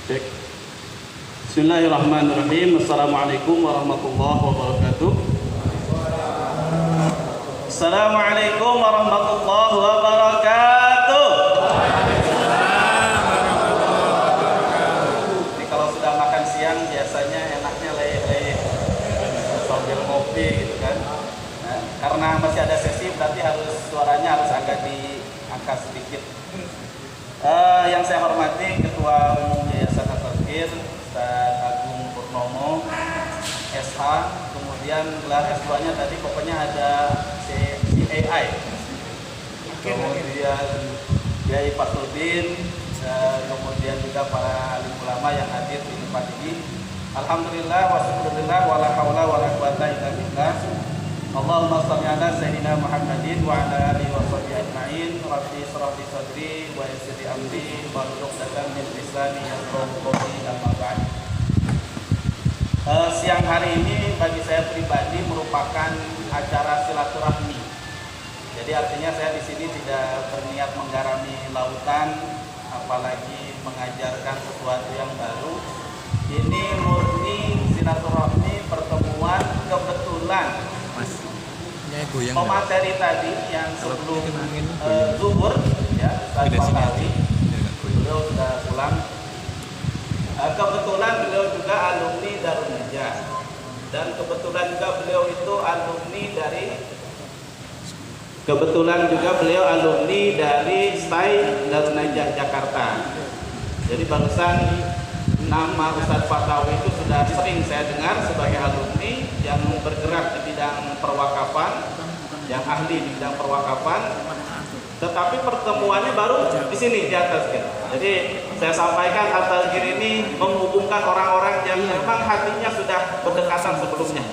Cek. Bismillahirrahmanirrahim. Assalamualaikum warahmatullahi wabarakatuh. Assalamualaikum warahmatullahi wabarakatuh. Ini kalau sudah makan siang biasanya enaknya leyeh-leyeh sambil ngopi gitu kan. Nah, karena masih ada sesi berarti suaranya harus agak diangkat sedikit. Yang saya hormati Ketua Umum Yayasan At-Tazkir Ustaz Agung Purnomo SH, kemudian gelar S2-nya tadi pokoknya ada CAI, kemudian Kiai Fakhruddin, kemudian juga para alim ulama yang hadir di tempat ini. Alhamdulillah wa syukurillah wa la haula wa la quwata illa billah. Allahumma shalli ala sayyidina Muhammadin wa ala alihi wa sahbihi ajma'in. Rabbi shrah li sadri wa yassir li amri wahlul 'uqdatam min lisani yafqahu qawli. Amma ba'd. Siang hari ini bagi saya pribadi merupakan acara silaturahmi. Jadi artinya saya di sini tidak berniat menggarami lautan, apalagi mengajarkan sesuatu yang baru. Ini murni silaturahmi, pertemuan kebetulan. Pemateri tadi yang sebelum zuhur ya, Ustaz Fatawi, beliau sudah pulang. Kebetulan beliau juga alumni Darun Najah, dan kebetulan juga beliau itu alumni dari STAI Darun Najah Jakarta. Jadi barusan nama Ustaz Fatawi itu sudah sering saya dengar sebagai alumni yang bergerak di bidang perwakafan, yang ahli di bidang perwakafan. Tetapi pertemuannya baru di sini di At-Tazkir. Jadi saya sampaikan At-Tazkir ini menghubungkan orang-orang yang memang hatinya sudah berdekatan sebelumnya.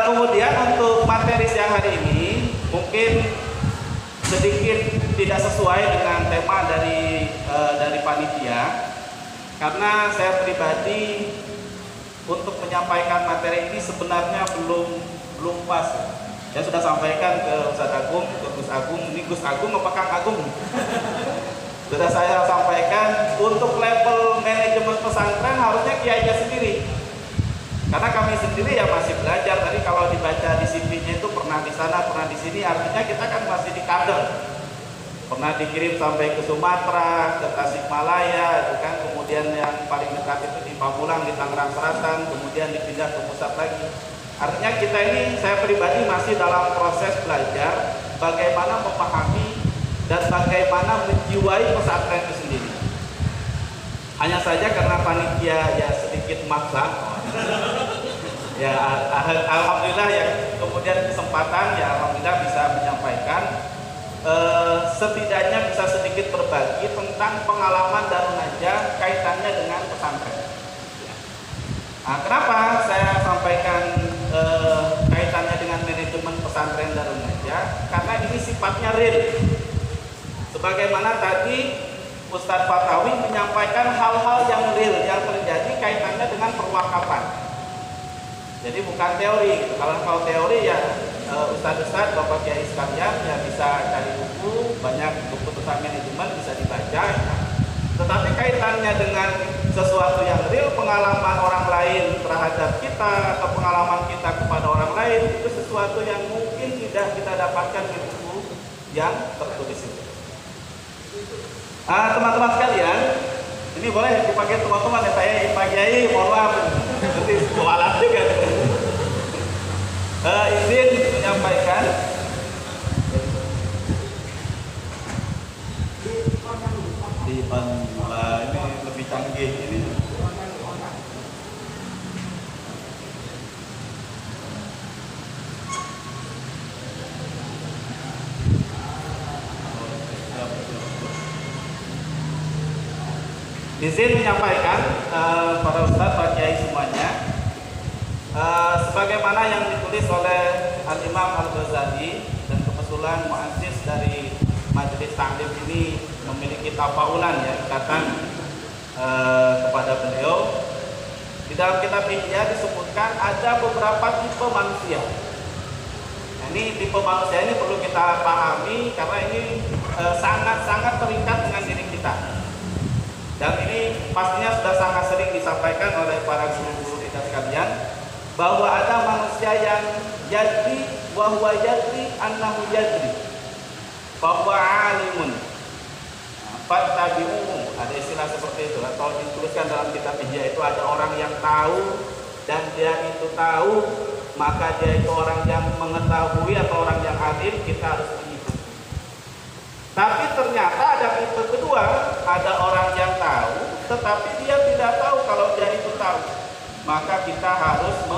Kemudian untuk materi siang hari ini mungkin sedikit tidak sesuai dengan tema dari panitia, karena saya pribadi untuk menyampaikan materi ini sebenarnya belum pas. Saya sudah sampaikan ke Ustaz Agung, ke Gus Agung, ini Gus Agung apa Kang Agung? Sudah saya sampaikan untuk level manajemen pesantren harusnya kiainya sendiri. Karena kami sendiri ya masih belajar. Tadi kalau dibaca di CV-nya itu pernah di sana, pernah di sini, artinya kita kan masih di kader. Pernah dikirim sampai ke Sumatera, ke Tasikmalaya, itu kan, kemudian yang paling dekat itu di Pamulang, di Tangerang Selatan, kemudian dipindah ke pusat lagi. Artinya kita ini, saya pribadi masih dalam proses belajar bagaimana memahami dan bagaimana menjiwai pesantren itu sendiri. Hanya saja karena panitia ya sedikit maksa. Ya alhamdulillah ya, kemudian kesempatan ya alhamdulillah bisa menyampaikan, setidaknya bisa sedikit berbagi tentang pengalaman Darun Najah kaitannya dengan pesantren. Nah, kenapa saya sampaikan kaitannya dengan manajemen pesantren Darun Najah? Karena ini sifatnya real. Sebagaimana tadi Ustaz Fatawi menyampaikan hal-hal yang real yang terjadi kaitannya dengan perwakafan. Jadi bukan teori gitu. Kalau teori ya Ustaz-Ustaz, Bapak Kiai sekalian ya bisa cari buku, banyak buku tentang manajemen bisa dibaca ya. Tetapi kaitannya dengan sesuatu yang real, pengalaman orang lain terhadap kita atau pengalaman kita kepada orang lain, itu sesuatu yang mungkin tidak kita dapatkan di buku yang tertulis itu. Teman-teman sekalian, ini boleh dipakai teman-teman ya, saya Pak Kiai, mohon maaf nanti kualat juga. Izin menyampaikan di ini lebih canggih ini. Izin menyampaikan para ustadz, para kiai semuanya, sebagaimana yang ditulis oleh Al-Imam Al-Ghazali, dan kebetulan muassis dari majelis taklim ini memiliki tafaulan ya, ikatan kepada beliau. Di dalam kitab Ihya disebutkan ada beberapa tipe manusia. Nah, ini tipe manusia ini perlu kita pahami karena ini sangat-sangat terikat dengan diri kita. pastinya sudah sangat sering disampaikan oleh para guru-guru kita sekalian, bahwa ada manusia yang yadri wa huwa yadri annahu yadri, bahwa alimun fattabi'uhu, ada istilah seperti itu, atau dituliskan dalam kitab Ihya itu ada orang yang tahu dan dia itu tahu, maka dia itu orang yang mengetahui atau orang yang alim, kita harus mengikuti. Tapi ternyata ada tipe kedua, ada orang yang tahu tetapi dia tidak tahu kalau dia itu tahu, maka kita harus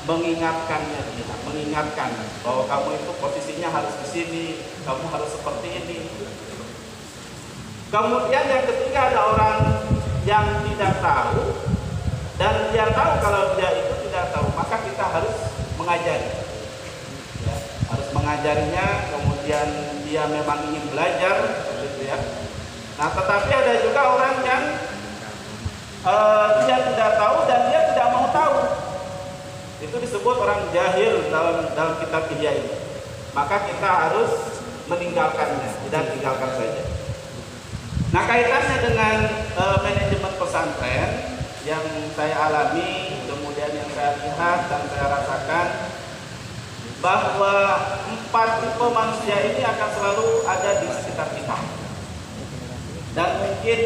mengingatkannya, mengingatkan bahwa kamu itu posisinya harus di sini, kamu harus seperti ini. Kemudian yang ketiga, ada orang yang tidak tahu dan dia tahu kalau dia itu tidak tahu, maka kita harus mengajari, ya, harus mengajarinya. Kemudian dia memang ingin belajar, gitu ya. Nah, tetapi ada juga orang yang dia tidak tahu dan dia tidak mau tahu. Itu disebut orang jahil dalam kitab Ihya ini. Maka kita harus meninggalkannya, tidak tinggalkan saja. Nah, kaitannya dengan manajemen pesantren yang saya alami, kemudian yang saya lihat dan saya rasakan, bahwa 4 tipe manusia ini akan selalu ada di sekitar kita. Dan mungkin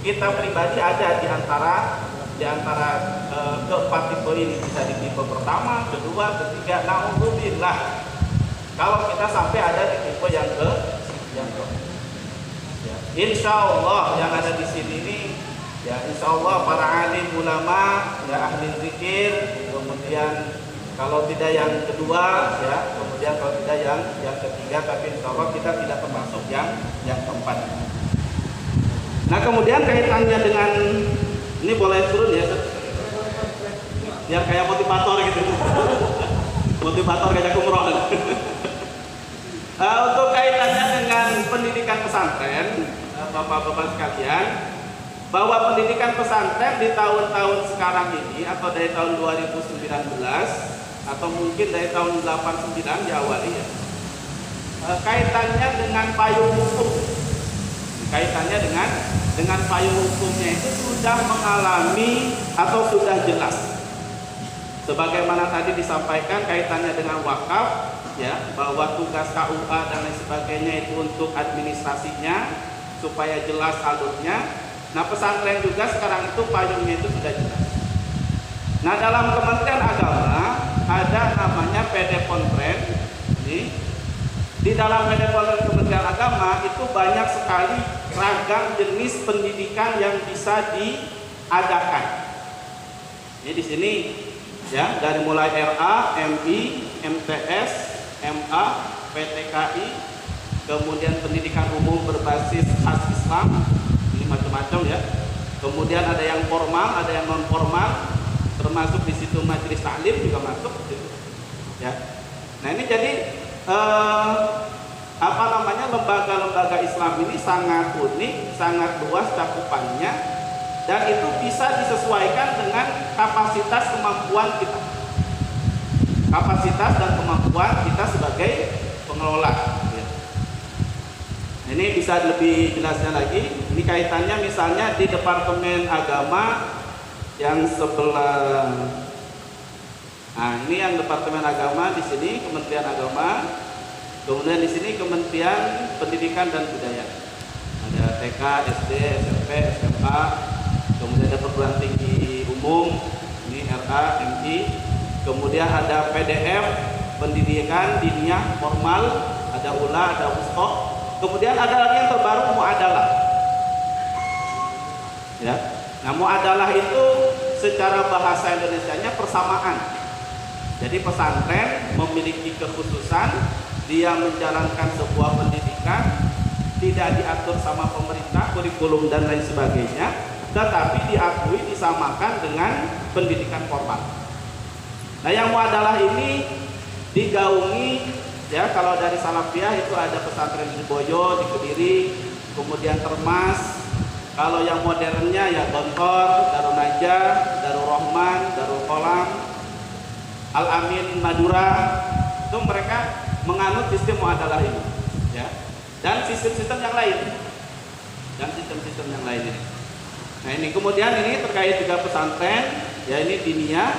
kita pribadi ada di antara keempat tipe ini, bisa di tipe pertama, kedua, ketiga. Naudzubillah kalau kita sampai ada di tipe yang ke. Ya, insya Allah yang ada di sini ini, ya insya Allah para alim ulama, ya ahli zikir, kemudian kalau tidak yang kedua, ya kemudian kalau tidak yang ketiga, tapi insya Allah kita tidak termasuk yang keempat. Nah, kemudian kaitannya dengan ini, boleh turun ya, yang kayak motivator gitu, motivator kayak umroh. Untuk kaitannya dengan pendidikan pesantren, bapak-bapak sekalian, bahwa pendidikan pesantren di tahun-tahun sekarang ini atau dari tahun 2019 atau mungkin dari tahun 89 diawali ya, kaitannya dengan payung hukum. Kaitannya dengan payung hukumnya itu sudah mengalami atau sudah jelas. Sebagaimana tadi disampaikan kaitannya dengan wakaf, ya, bahwa tugas KUA dan lain sebagainya itu untuk administrasinya supaya jelas alurnya. Nah, pesantren juga sekarang itu payungnya itu sudah jelas. Nah, dalam Kementerian Agama ada namanya PD Pontren. Di dalam PD Pontren Kementerian Agama itu banyak sekali ragam jenis pendidikan yang bisa diadakan. Ini di sini ya, dari mulai RA, MI, MTS, MA, PTKI, kemudian pendidikan umum berbasis khas Islam, ini macam-macam ya. Kemudian ada yang formal, ada yang non formal, termasuk di situ majelis taklim juga masuk gitu. Ya. Nah, ini jadi lembaga-lembaga Islam ini sangat unik, sangat luas cakupannya, dan itu bisa disesuaikan dengan kapasitas kemampuan kita, kapasitas dan kemampuan kita sebagai pengelola. Ini bisa lebih jelasnya lagi. Ini kaitannya misalnya di Departemen Agama yang sebelah. Nah, ini yang Departemen Agama di sini Kementerian Agama. Kemudian di sini Kementerian Pendidikan dan Budaya. Ada TK, SD, SMP, SMA. Kemudian ada perguruan tinggi umum, ini RA, MI. Kemudian ada PDF, pendidikan diniyah formal, ada ULA, ada WUSTOH. Kemudian ada lagi yang terbaru, muadalah. Ya. Nah, muadalah itu secara bahasa Indonesianya persamaan. Jadi pesantren memiliki kekhususan, dia menjalankan sebuah pendidikan tidak diatur sama pemerintah, kurikulum dan lain sebagainya, tetapi diakui disamakan dengan pendidikan formal. Nah, yang muadalah ini digaungi, ya, kalau dari Salafiyah itu ada pesantren di Boyo, di Kediri, kemudian Termas. Kalau yang modernnya ya Gontor, Darul Najah, Darul Rahman, Darul Kolam, Al Amin Madura, itu mereka menganut sistem muadalah ini, ya, dan sistem-sistem yang lain, ini. Nah ini kemudian ini terkait juga pesantren, ya ini diniyah,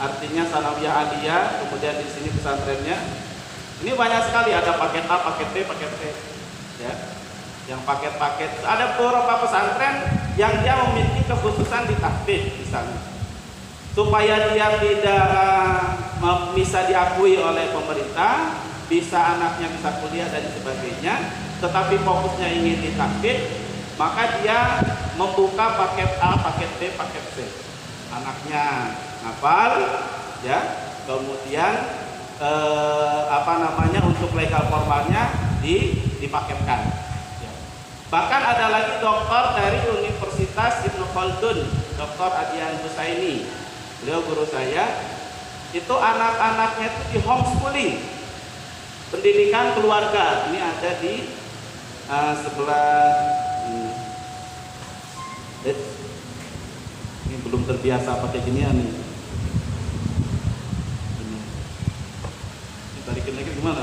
artinya sanawiyah aliyah, kemudian di sini pesantrennya. Ini banyak sekali, ada paket A, paket B, paket C, ya. Yang paket-paket, ada beberapa pesantren yang dia memiliki kekhususan di tahfidz misalnya, supaya dia tidak bisa diakui oleh pemerintah, bisa anaknya bisa kuliah dan sebagainya, tetapi fokusnya ingin di tahfidz, maka dia membuka paket A, paket B, paket C. Anaknya hafal, ya, kemudian untuk legal formalnya dipaketkan. Bahkan ada lagi doktor dari Universitas Ibnu Khaldun, Dr. Adian Husaini. Beliau guru saya. Itu anak-anaknya itu di homeschooling, pendidikan keluarga. Ini ada di sebelah. Ini belum terbiasa pakai ginian nih. Ini tarikin lagi gimana?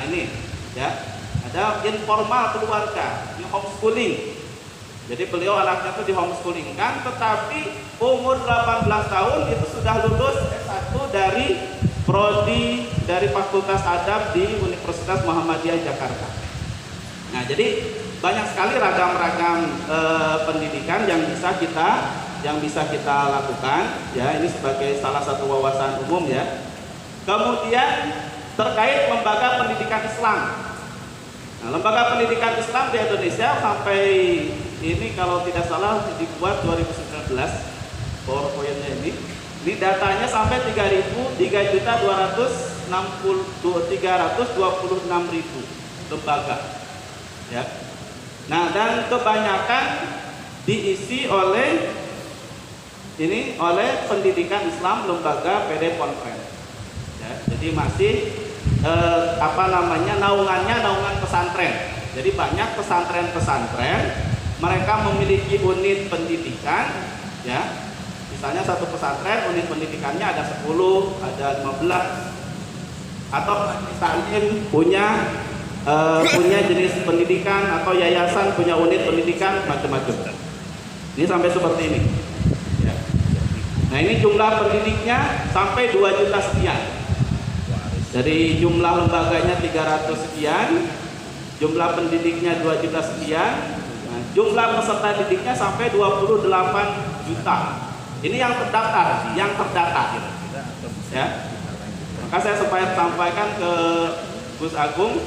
Ini ya, ada informal keluarga, ini homeschooling. Jadi beliau anaknya itu di homeschooling kan, tetapi umur 18 tahun itu sudah lulus S1 dari prodi dari Fakultas Adab di Universitas Muhammadiyah Jakarta. Nah, jadi banyak sekali ragam-ragam pendidikan yang bisa kita lakukan, ya. Ini sebagai salah satu wawasan umum, ya. Kemudian terkait lembaga pendidikan Islam. Nah, lembaga pendidikan Islam di Indonesia sampai ini kalau tidak salah dibuat 2019 PowerPoint-nya ini datanya sampai 3.226.000 lembaga, ya. Nah, dan kebanyakan diisi oleh pendidikan Islam lembaga PD Ponpes, ya. Jadi masih naungan pesantren. Jadi banyak pesantren-pesantren mereka memiliki unit pendidikan, ya. Misalnya satu pesantren unit pendidikannya ada 10, ada 15, atau misalnya punya jenis pendidikan atau yayasan punya unit pendidikan macam-macam. Ini sampai seperti ini, ya. Nah, ini jumlah pendidiknya sampai 2 juta sekian. Dari jumlah lembaganya 300 sekian, jumlah pendidiknya 2 juta sekian, nah, jumlah peserta didiknya sampai 28 juta. Ini yang terdaftar, ya. Maka saya supaya sampaikan ke Gus Agung,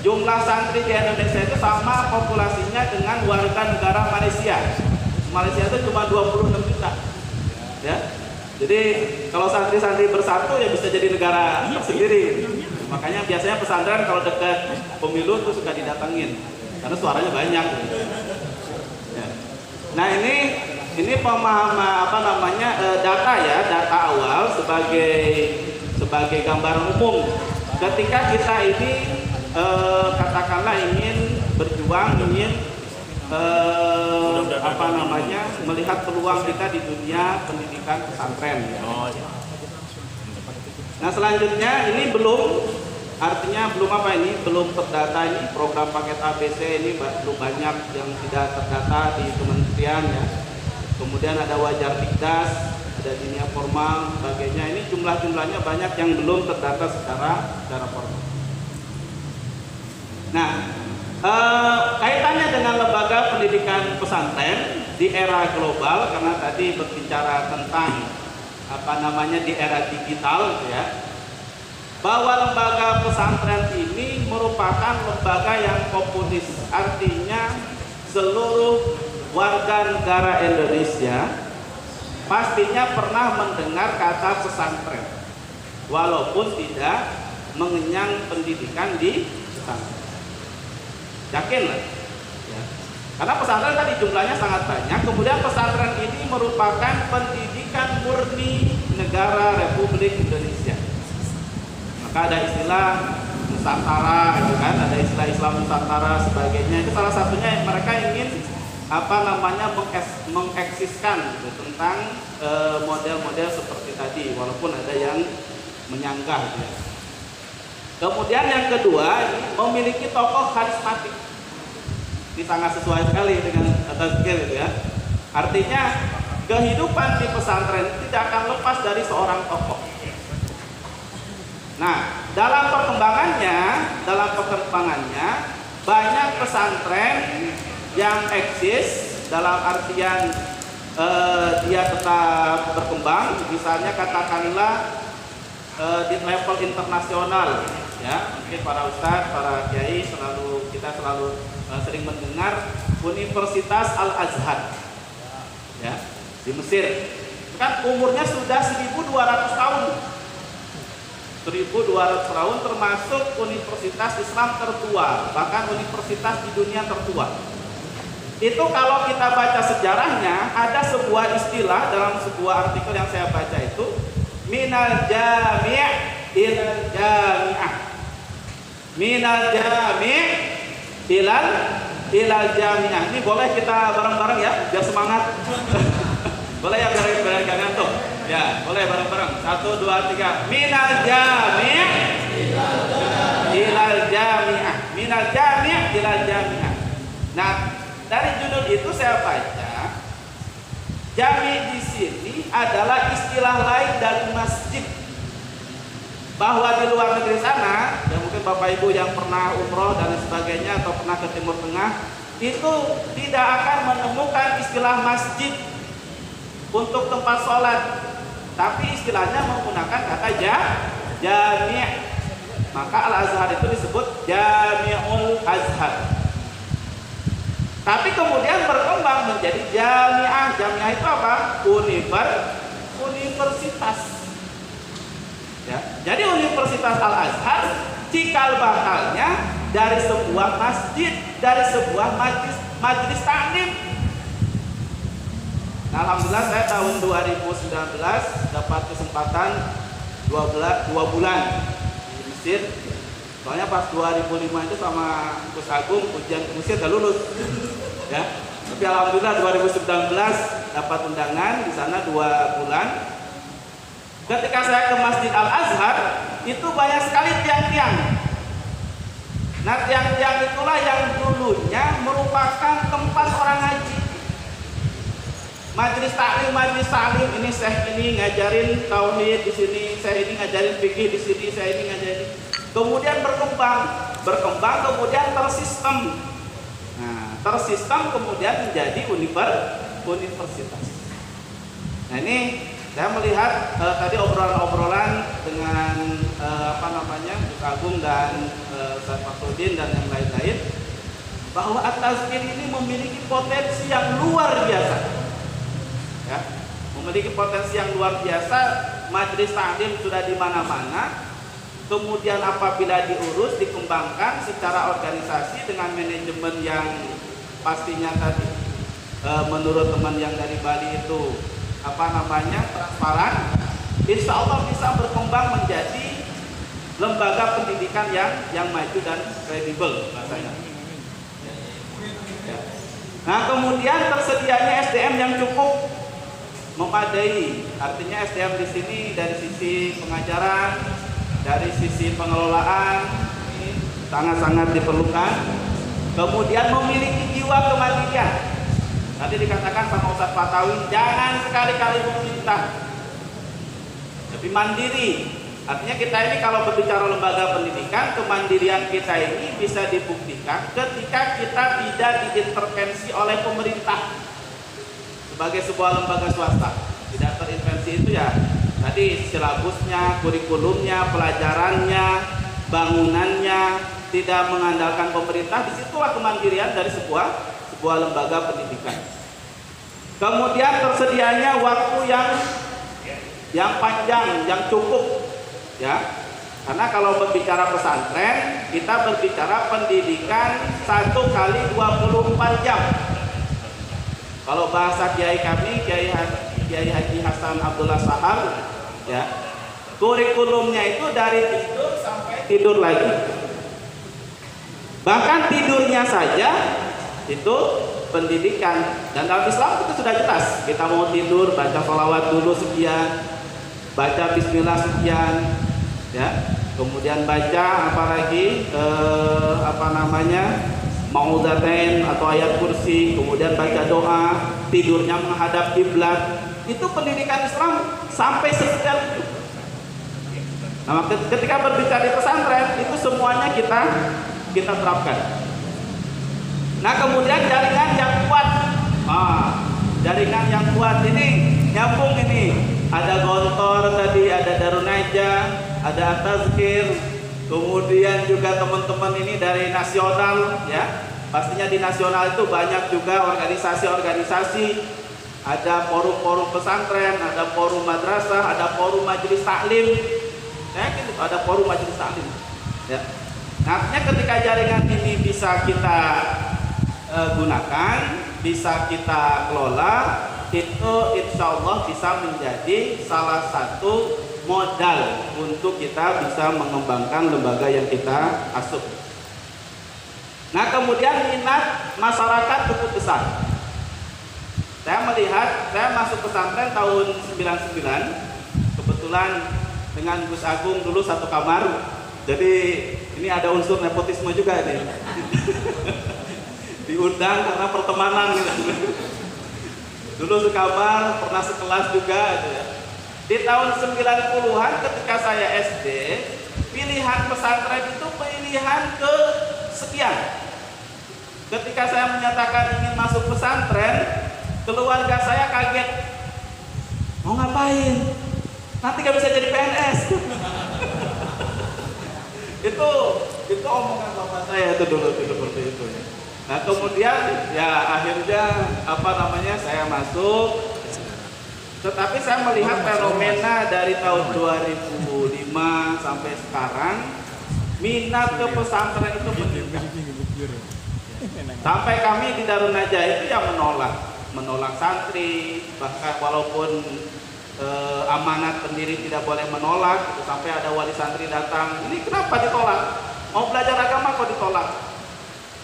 jumlah santri di Indonesia itu sama populasinya dengan warga negara Malaysia. Malaysia itu cuma 26 juta, ya. Jadi kalau santri-santri bersatu ya bisa jadi negara sendiri. Makanya biasanya pesantren kalau dekat pemilu tuh suka didatengin karena suaranya banyak. Ya. Nah, ini pemahaman data, ya, data awal sebagai gambaran umum. Ketika kita ini katakanlah ingin berjuang, melihat peluang kita di dunia pendidikan pesantren, ya. Nah, selanjutnya ini belum terdata, ini program paket ABC ini belum banyak yang tidak terdata di kementerian, ya. Kemudian ada wajar Dikdas, ada dunia formal, sebagainya. Ini jumlahnya banyak yang belum terdata secara formal. Nah, kaitannya dengan lembaga pendidikan pesantren di era global, karena tadi berbicara tentang di era digital, ya, bahwa lembaga pesantren ini merupakan lembaga yang komunis, artinya seluruh warga negara Indonesia pastinya pernah mendengar kata pesantren, walaupun tidak mengenyang pendidikan di pesantren. Yakin lah, ya. Karena pesantren tadi jumlahnya sangat banyak. Kemudian pesantren ini merupakan pendidikan murni negara Republik Indonesia. Maka ada istilah Nusantara, gitu kan? Ada istilah Islam Nusantara sebagainya. Itu salah satunya mereka ingin mengeksiskan gitu, tentang model-model seperti tadi, walaupun ada yang menyanggah gitu ya. Kemudian yang kedua, memiliki tokoh karismatik. Ini sangat sesuai sekali dengan tazkir gitu ya. Artinya kehidupan di pesantren tidak akan lepas dari seorang tokoh. Nah, dalam perkembangannya banyak pesantren yang eksis dalam artian dia tetap berkembang. Misalnya katakanlah di level internasional, ya mungkin para ustadz, para kiai kita selalu sering mendengar Universitas Al Azhar, ya di Mesir. Kan umurnya sudah 1.200 tahun. 1.200 tahun termasuk universitas Islam tertua, bahkan universitas di dunia tertua. Itu kalau kita baca sejarahnya, ada sebuah istilah dalam sebuah artikel yang saya baca itu, minal jami' ilal jami'ah. Minal jami' ilal jami'ah. Ini boleh kita bareng-bareng ya, biar semangat. Boleh ya, biar gak ngantuk. Ya, boleh bareng-bareng. 1, 2, 3. Minal jami' ilal jami'ah. Minal jami' ilal jami'ah. Nah, dari judul itu saya baca, jami di sini adalah istilah lain dari masjid. Bahwa di luar negeri sana, ya mungkin Bapak Ibu yang pernah umroh dan sebagainya atau pernah ke Timur Tengah, itu tidak akan menemukan istilah masjid untuk tempat sholat, tapi istilahnya menggunakan kata jami'. Maka Al Azhar itu disebut Jami'ul Azhar. Tapi kemudian berkembang menjadi jami'ah. Jami'ah itu apa? Universitas. Ya. Jadi Universitas Al Azhar cikal bakalnya dari sebuah masjid, dari sebuah majelis taklim. Nah, alhamdulillah saya tahun 2019 dapat kesempatan 2 bulan di Mesir. Soalnya pas 2005 itu sama Gus Agung ujian ke Mesir udah lulus. Ya. Tapi alhamdulillah 2019 dapat undangan di sana 2 bulan. Ketika saya ke Masjid Al Azhar, itu banyak sekali tiang-tiang. Nah, tiang-tiang itulah yang dulunya merupakan tempat orang haji. Majelis taklim ini syekh ini ngajarin tauhid di sini, syekh ini ngajarin fikih di sini, syekh ini ngajarin. Kemudian berkembang kemudian tersistem. Nah, tersistem kemudian menjadi universitas. Nah, ini saya melihat tadi obrolan dengan Gus Agung dan Ustaz Fakhruddin dan yang lain-lain, bahwa At-Tazkir ini memiliki potensi yang luar biasa. Ya, memiliki potensi yang luar biasa. Majelis taklim sudah di mana-mana. Kemudian apabila diurus, dikembangkan secara organisasi dengan manajemen yang pastinya tadi menurut teman yang dari Bali itu transparan, insya Allah bisa berkembang menjadi lembaga pendidikan yang maju dan kredibel bahasanya. Ya. Nah, kemudian tersedianya SDM yang cukup memadai, artinya SDM di sini dari sisi pengajaran, dari sisi pengelolaan ini sangat-sangat diperlukan. Kemudian memiliki jiwa kemandirian. Tadi dikatakan sama Ustaz Fatawi, jangan sekali-kali meminta, tapi mandiri. Artinya kita ini kalau berbicara lembaga pendidikan, kemandirian kita ini bisa dibuktikan ketika kita tidak diintervensi oleh pemerintah sebagai sebuah lembaga swasta. Tidak terintervensi itu ya tadi silabusnya, kurikulumnya, pelajarannya, bangunannya tidak mengandalkan pemerintah. Disitulah kemandirian dari sebuah lembaga pendidikan. Kemudian tersedianya waktu yang panjang, yang cukup, ya. Karena kalau berbicara pesantren, kita berbicara pendidikan 1 kali 24 jam. Kalau bahasa kiai kami, Kiai Haji Hasan Abdullah Sahal, ya, kurikulumnya itu dari tidur sampai tidur lagi. Bahkan tidurnya saja itu pendidikan. Dan dalam Islam itu sudah jelas, kita mau tidur baca sholawat dulu sekian, baca bismillah sekian, ya. Kemudian baca apalagi maudatain atau ayat kursi, kemudian baca doa, tidurnya menghadap kiblat. Itu pendidikan Islam sampai sedetail itu. Nah, ketika berbicara di pesantren itu semuanya kita terapkan. Nah, kemudian jaringan yang kuat. Jaringan yang kuat ini nyambung ini. Ada Gontor tadi, ada Darun Najah, ada At-Tazkir, kemudian juga teman-teman ini dari nasional, ya. Pastinya di nasional itu banyak juga organisasi-organisasi, ada forum-forum pesantren, ada forum madrasah, ada forum majelis taklim. Saya yakin ada forum majelis taklim, ya. Nah, artinya ketika jaringan ini bisa kita gunakan, bisa kita kelola, itu insya Allah bisa menjadi salah satu modal untuk kita bisa mengembangkan lembaga yang kita asuh. Nah, kemudian minat masyarakat cukup besar. Saya melihat, saya masuk pesantren tahun 99, kebetulan dengan Gus Agung dulu satu kamar, jadi ini ada unsur nepotisme juga nih. Diundang karena pertemanan gitu. Dulu sekamar, pernah sekelas juga gitu ya. Di tahun 90-an ketika saya SD, pilihan pesantren itu pilihan kesekian. Ketika saya menyatakan ingin masuk pesantren, keluarga saya kaget. Mau ngapain? Nanti gak bisa jadi PNS. itu omongan bapak saya itu dulu seperti itu ya. Nah, kemudian ya akhirnya saya masuk. Tetapi saya melihat fenomena dari tahun 2005 sampai sekarang, minat ke pesantren itu meningkat. Sampai kami di Darun Najah itu yang menolak santri, bahkan walaupun amanat pendiri tidak boleh menolak, gitu. Sampai ada wali santri datang, ini kenapa ditolak? Mau belajar agama kok ditolak?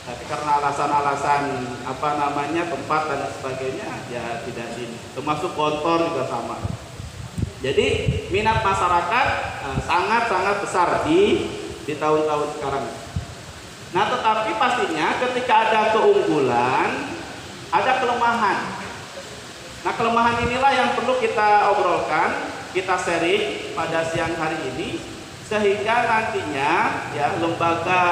Tapi karena alasan-alasan tempat dan sebagainya, ya tidak ini. Termasuk Gontor juga sama. Jadi minat masyarakat sangat-sangat besar di tahun-tahun sekarang. Nah, tetapi pastinya ketika ada keunggulan, ada kelemahan. Nah, kelemahan inilah yang perlu kita obrolkan, kita sharing pada siang hari ini, sehingga nantinya ya lembaga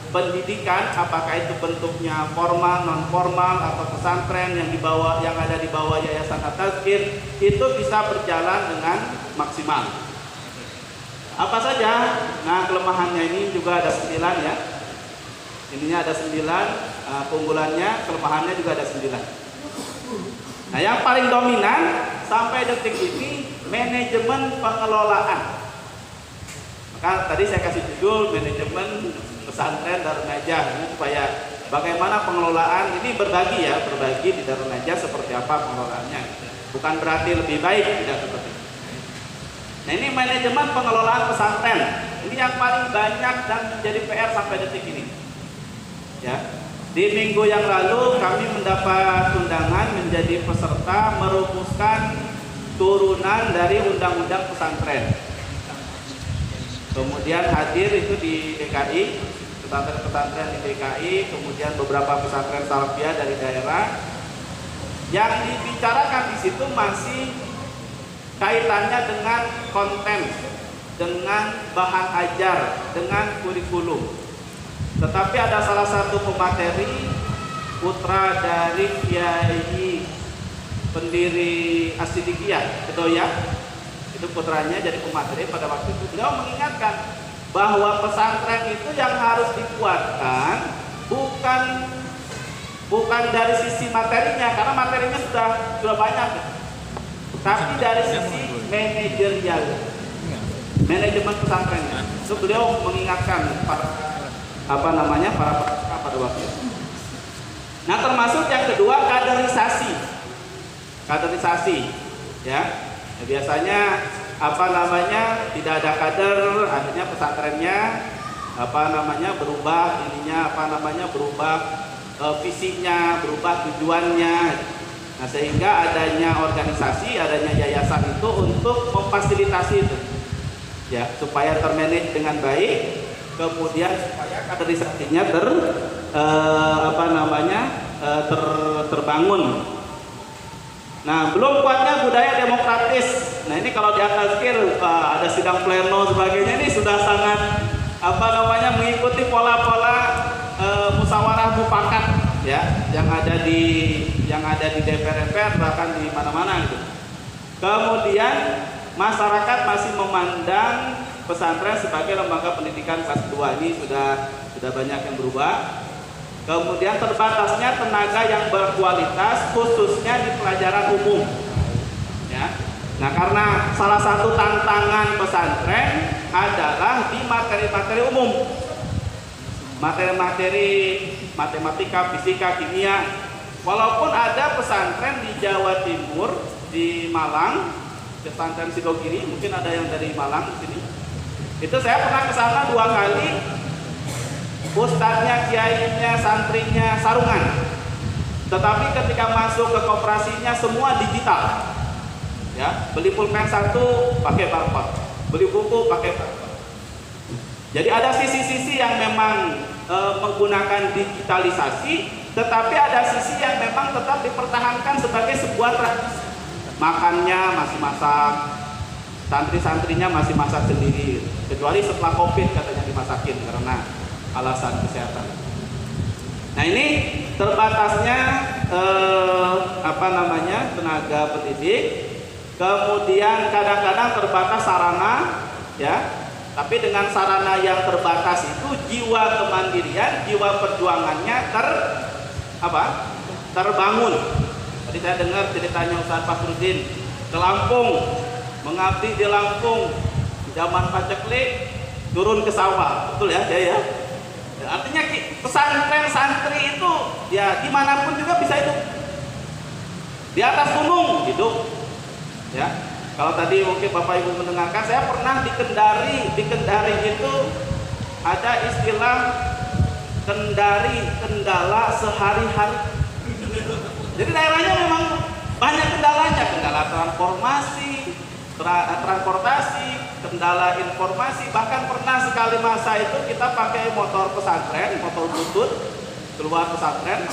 pendidikan, apakah itu bentuknya formal, non formal atau pesantren yang ada di bawah Yayasan At-Tazkir, itu bisa berjalan dengan maksimal. Apa saja? Nah, kelemahannya ini juga ada 9 ya. Ininya ada 9, keunggulannya, kelemahannya juga ada 9. Nah, yang paling dominan sampai detik ini manajemen pengelolaan. Maka tadi saya kasih judul manajemen pesantren Darun Najah, supaya bagaimana pengelolaan ini berbagi di Darun Najah seperti apa pengelolaannya. Bukan berarti lebih baik, tidak seperti itu. Nah, ini manajemen pengelolaan pesantren. Ini yang paling banyak dan menjadi PR sampai detik ini. Ya. Di minggu yang lalu kami mendapat undangan menjadi peserta merumuskan turunan dari undang-undang pesantren. Kemudian hadir itu di DKI, pesantren-pesantren di DKI, kemudian beberapa pesantren salafiyah dari daerah. Yang dibicarakan di situ masih kaitannya dengan konten, dengan bahan ajar, dengan kurikulum. Tetapi ada salah satu pemateri, putra dari Kiai pendiri As-Siddiqiyah, Kedoya, itu putranya jadi pemateri pada waktu itu. Beliau mengingatkan bahwa pesantren itu yang harus dikuatkan bukan dari sisi materinya, karena materinya sudah banyak, tapi dari sisi manajerial, manajemen pesantrennya. Itu beliau mengingatkan para peserta pada waktu itu. Nah, termasuk yang kedua kaderisasi, ya. Biasanya tidak ada kader, akhirnya pesantrennya berubah visinya, berubah tujuannya. Nah, sehingga adanya organisasi, adanya yayasan itu untuk memfasilitasi itu. ya, supaya termanage dengan baik, kemudian supaya kaderisasinya terbangun. Nah, belum kuatnya budaya demokratis. Nah, ini kalau di atas skill ada sidang pleno sebagainya, ini sudah sangat mengikuti pola-pola musyawarah mufakat ya, yang ada di DPR bahkan di mana-mana gitu. Kemudian masyarakat masih memandang pesantren sebagai lembaga pendidikan kelas 2. Ini sudah banyak yang berubah. Kemudian terbatasnya tenaga yang berkualitas khususnya di pelajaran umum. Ya. Nah, karena salah satu tantangan pesantren adalah di materi-materi umum. Materi-materi matematika, fisika, kimia. Walaupun ada pesantren di Jawa Timur, di Malang, pesantren Sidogiri, mungkin ada yang dari Malang di sini. Itu saya pernah ke sana 2 kali. Ustadznya, kiainya, santrinya sarungan. Tetapi ketika masuk ke koperasinya semua digital. Ya, beli pulpen 1 pakai barcode, beli buku pakai barcode. Jadi ada sisi-sisi yang memang menggunakan digitalisasi, tetapi ada sisi yang memang tetap dipertahankan sebagai sebuah tradisi. Makannya masih masak, santri-santrinya masih masak sendiri, kecuali setelah COVID katanya dimasakin karena alasan kesehatan. Nah, ini terbatasnya tenaga pendidik, kemudian kadang-kadang terbatas sarana, ya. Tapi dengan sarana yang terbatas itu jiwa kemandirian, jiwa perjuangannya terbangun. Tadi saya dengar ceritanya Ustaz Fakhruddin ke Lampung, mengabdi di Lampung zaman paceklik, turun ke sawah, betul ya, ya. Artinya pesantren santri itu ya dimanapun juga bisa hidup. Di atas gunung hidup, ya. Kalau tadi mungkin Bapak Ibu mendengarkan, saya pernah di Kendari itu ada istilah kendala sehari-hari. Jadi daerahnya memang banyak kendalanya, kendala transportasi, kendala informasi. Bahkan pernah sekali masa itu kita pakai motor pesantren, motor butut keluar pesantren,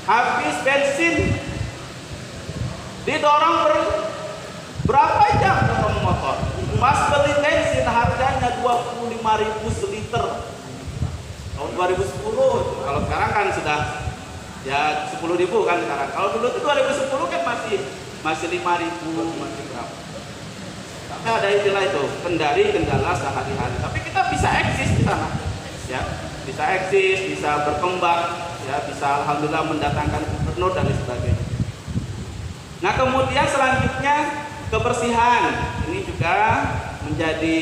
habis bensin didorong berapa jam dorong motor. Pas beli bensin harganya 25.000 seliter tahun 2010. Kalau sekarang kan sudah ya 10.000 kan sekarang. Kalau dulu itu 2010 kan masih 5.000, masih berapa. Tapi ada istilah itu, kendala sehari-hari. Tapi kita bisa eksis di sana, ya, bisa eksis, bisa berkembang, ya, bisa alhamdulillah mendatangkan gubernur dan sebagainya. Nah, kemudian selanjutnya kebersihan. Ini juga menjadi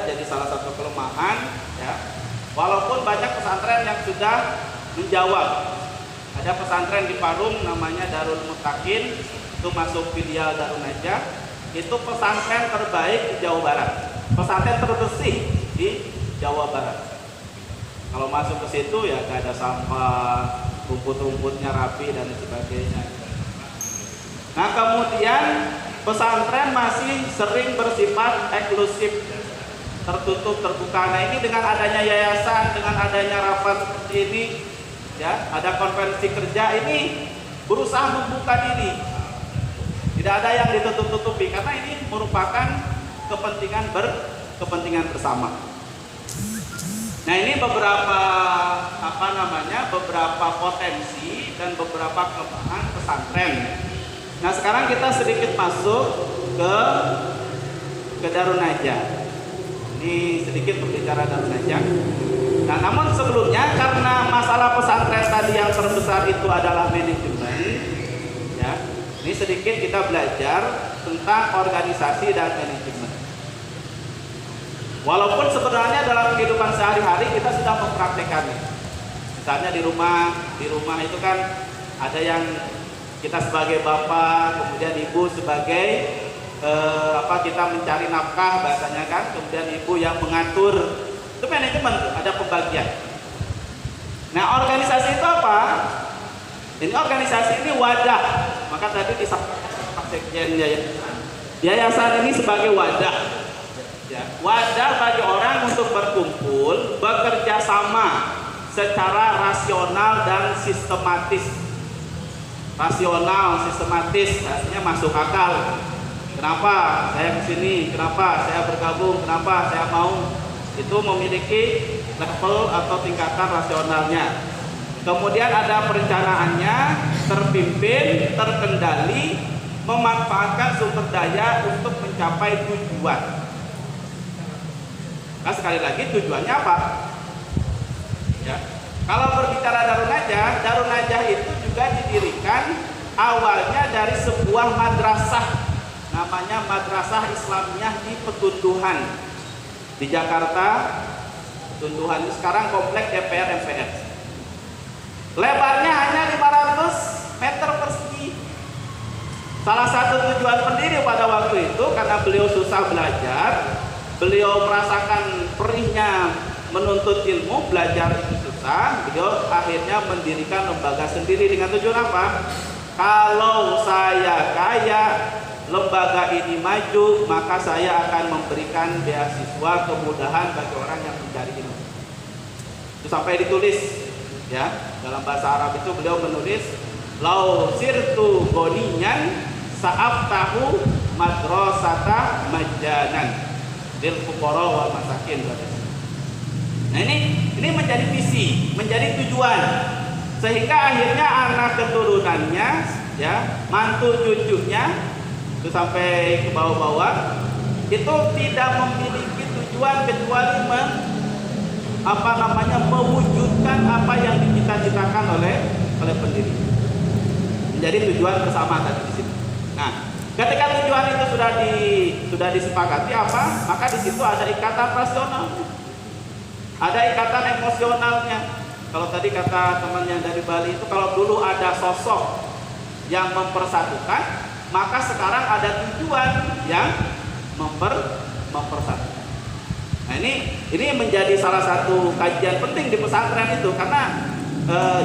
jadi salah satu kelemahan, ya. Walaupun banyak pesantren yang sudah menjawab. Ada pesantren di Parung namanya Darul Muttaqin, itu masuk filial Darun Najah. Itu pesantren terbaik di Jawa Barat, pesantren terbersih di Jawa Barat. Kalau masuk ke situ ya gak ada sampah, rumput-rumputnya rapi dan sebagainya. Nah, kemudian pesantren masih sering bersifat eksklusif, tertutup, terbuka. Nah, ini dengan adanya yayasan, dengan adanya rapat seperti ini, ya, ada konferensi kerja, ini berusaha membuka diri. Tidak ada yang ditutup-tutupi karena ini merupakan kepentingan bersama. Nah, ini beberapa beberapa potensi dan beberapa kelemahan pesantren. Nah, sekarang kita sedikit masuk ke Darun Najah. Ini sedikit berbicara Darun Najah. Nah, namun sebelumnya karena masalah pesantren tadi yang terbesar itu adalah manajemen, ya. Ini sedikit kita belajar tentang organisasi dan manajemen. Walaupun sebenarnya dalam kehidupan sehari-hari kita sudah mempraktekannya. Misalnya di rumah itu kan ada yang kita sebagai bapak, kemudian ibu sebagai kita mencari nafkah bahasanya kan, kemudian ibu yang mengatur. Itu manajemen, ada pembagian. Nah, organisasi itu apa? Ini organisasi ini wadah. Maka tadi disampaikan Pak Sekjennya ya. Yayasan ini sebagai wadah, ya, wadah bagi orang untuk berkumpul, bekerja sama secara rasional dan sistematis. Rasional, sistematis, artinya masuk akal. Kenapa saya kesini? Kenapa saya bergabung? Kenapa saya mau? Itu memiliki level atau tingkatan rasionalnya. Kemudian ada perencanaannya, terpimpin, terkendali, memanfaatkan sumber daya untuk mencapai tujuan. Nah, sekali lagi tujuannya apa? Ya. Kalau berbicara Darun Najah itu juga didirikan awalnya dari sebuah madrasah, namanya Madrasah Islamiyah di Petunduhan di Jakarta. Petunduhan itu sekarang komplek DPR MPR. Lebarnya hanya 500 meter persegi. Salah satu tujuan pendiri pada waktu itu karena beliau susah belajar, beliau merasakan perihnya menuntut ilmu, belajar itu susah, beliau akhirnya mendirikan lembaga sendiri dengan tujuan apa? Kalau saya kaya, lembaga ini maju, maka saya akan memberikan beasiswa kemudahan bagi orang yang mencari ilmu. Itu sampai ditulis, ya, dalam bahasa Arab itu beliau menulis, lau sirtu goniyan saat tahu madrasata majanan lil fuqara wal masakin. Nah ini menjadi visi, menjadi tujuan, sehingga akhirnya anak keturunannya, ya, mantu cucunya itu sampai ke bawah-bawah itu tidak memiliki tujuan kecuali mewujudkan apa yang dicita-citakan oleh pendiri. Menjadi tujuan bersama tadi di sini. Nah, ketika tujuan itu sudah disepakati apa? Maka di situ ada ikatan rasional, ada ikatan emosionalnya. Kalau tadi kata teman yang dari Bali itu, kalau dulu ada sosok yang mempersatukan, maka sekarang ada tujuan yang mempersatukan. Nah ini menjadi salah satu kajian penting di pesantren itu, karena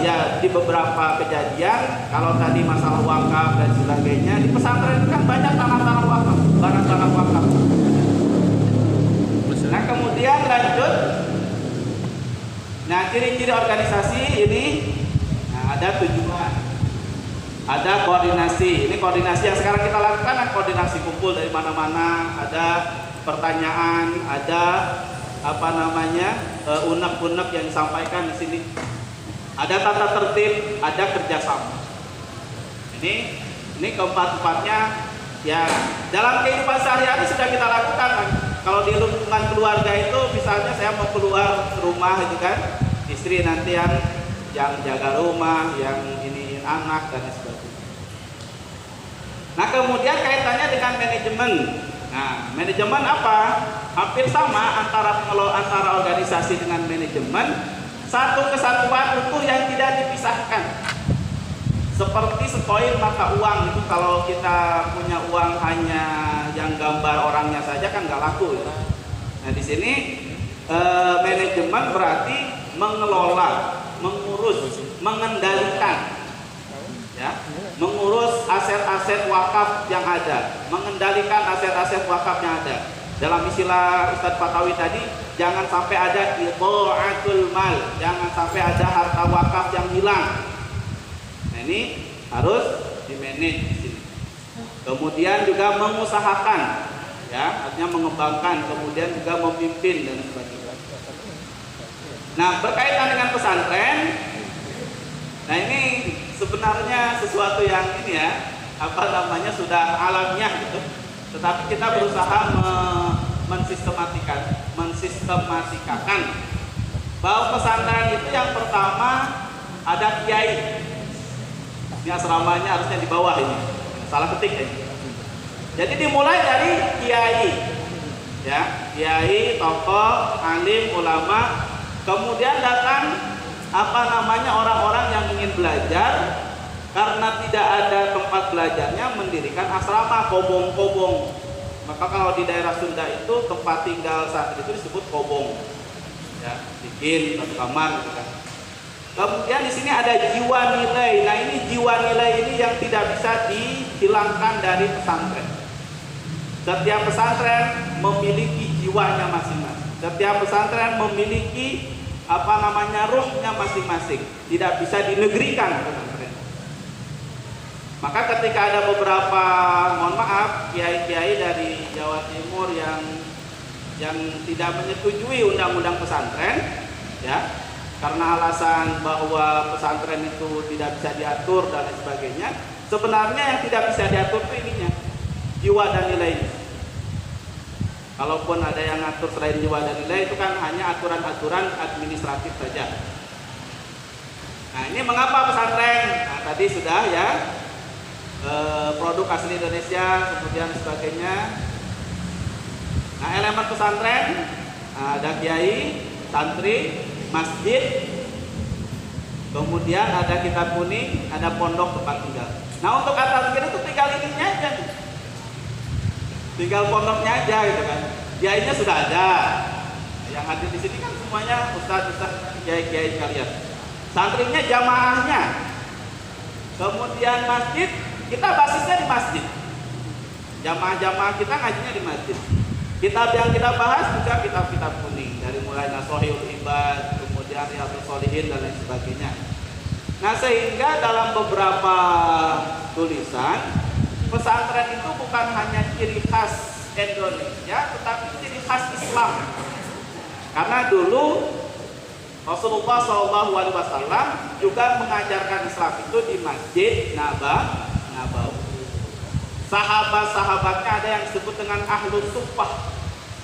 ya di beberapa kejadian, kalau tadi masalah wakaf dan sebagainya, di pesantren kan banyak tanah-tanah wakaf, barang tanah wakaf. Nah kemudian lanjut, nah ciri-ciri organisasi ini, nah, ada tujuan, ada koordinasi. Ini koordinasi yang sekarang kita lakukan, koordinasi kumpul dari mana-mana, ada pertanyaan, ada unek-unek yang disampaikan di sini. Ada tata tertib, ada kerjasama. Ini keempat-empatnya, ya, dalam kehidupan sehari-hari sudah kita lakukan. Kalau di lingkungan keluarga itu, misalnya saya mau keluar rumah itu kan, istri nanti yang jaga rumah, yang ini anak dan sebagainya. Nah kemudian kaitannya dengan manajemen. Nah manajemen apa? Hampir sama antara organisasi dengan manajemen. Satu kesatuan utuh yang tidak dipisahkan. Seperti sekoin mata uang itu, kalau kita punya uang hanya yang gambar orangnya saja kan nggak laku ya. Nah di sini manajemen berarti mengelola, mengurus, mengendalikan, ya, mengurus aset-aset wakaf yang ada, mengendalikan aset-aset wakaf yang ada. Dalam istilah Ustadz Fatawi tadi, jangan sampai ada idha'atul mal, jangan sampai ada harta wakaf yang hilang. Nah ini harus di-manage di sini. Kemudian juga mengusahakan, ya, artinya mengembangkan, kemudian juga memimpin dan sebagainya. Nah berkaitan dengan pesantren, nah ini sebenarnya sesuatu yang ini ya, sudah alamiah gitu. Tetapi kita berusaha mensistematikan bahwa pesantren itu yang pertama ada kiai. Ini asramanya harusnya di bawah ini, salah ketik ya. Jadi dimulai dari kiai, ya, kiai, tokoh, alim, ulama. Kemudian datang orang-orang yang ingin belajar. Karena tidak ada tempat belajarnya, mendirikan asrama, kobong-kobong. Maka kalau di daerah Sunda itu tempat tinggal saat itu disebut kobong, ya, bikin satu kamar gitu kan. Kemudian di sini ada jiwa nilai. Nah ini jiwa nilai ini yang tidak bisa dihilangkan dari pesantren. Setiap pesantren memiliki jiwanya masing-masing. Setiap pesantren memiliki ruhnya masing-masing. Tidak bisa dinegerikan pesantren. Maka ketika ada beberapa, mohon maaf, kiai-kiai dari Jawa Timur yang tidak menyetujui undang-undang pesantren, ya, karena alasan bahwa pesantren itu tidak bisa diatur dan lain sebagainya. Sebenarnya yang tidak bisa diatur itu ininya, jiwa dan nilainya. Kalaupun ada yang ngatur selain jiwa dan nilai, itu kan hanya aturan-aturan administratif saja. Nah, ini mengapa pesantren? Nah, tadi sudah ya, produk asli Indonesia, kemudian sebagainya. Nah, elemen pesantren ada kiai, santri, masjid, kemudian ada kitab kuning, ada pondok tempat tinggal. Nah, untuk kata itu tinggal ininya aja, tinggal pondoknya aja gitu kan. Kiainya sudah ada. Yang hadir di sini kan semuanya ustaz-ustaz, kiai-kiai sekalian. Santrinya jamaahnya. Kemudian masjid, kita basisnya di masjid. Jamaah-jamaah kita ngajinya di masjid. Kitab yang kita bahas juga kitab-kitab kuning, dari mulai Nashihul Ibad, kemudian Riyadhus Shalihin dan lain sebagainya. Nah, sehingga dalam beberapa tulisan, pesantren itu bukan hanya ciri khas Indonesia, tetapi ciri khas Islam. Karena dulu Rasulullah SAW juga mengajarkan Islam itu di Masjid Nabawi. Sahabat-sahabatnya ada yang disebut dengan Ahlus Suffah,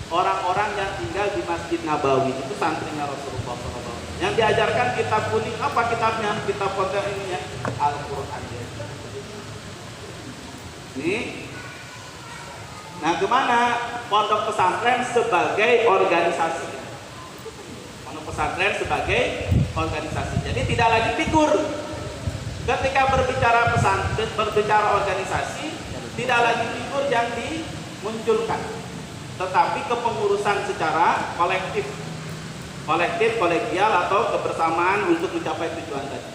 orang-orang yang tinggal di Masjid Nabawi, itu santrinya Rasulullah SAW. Yang diajarkan kitab kuning, apa kitabnya? Kitab pondok ini ya, Al-Quran. Ini. Nah, kemana pondok pesantren sebagai organisasi? Pondok pesantren sebagai organisasi. Jadi tidak lagi figur. Ketika berbicara pesantren, berbicara organisasi, tidak lagi figur yang dimunculkan, tetapi kepengurusan secara kolektif, kolegial atau kebersamaan untuk mencapai tujuan tadi.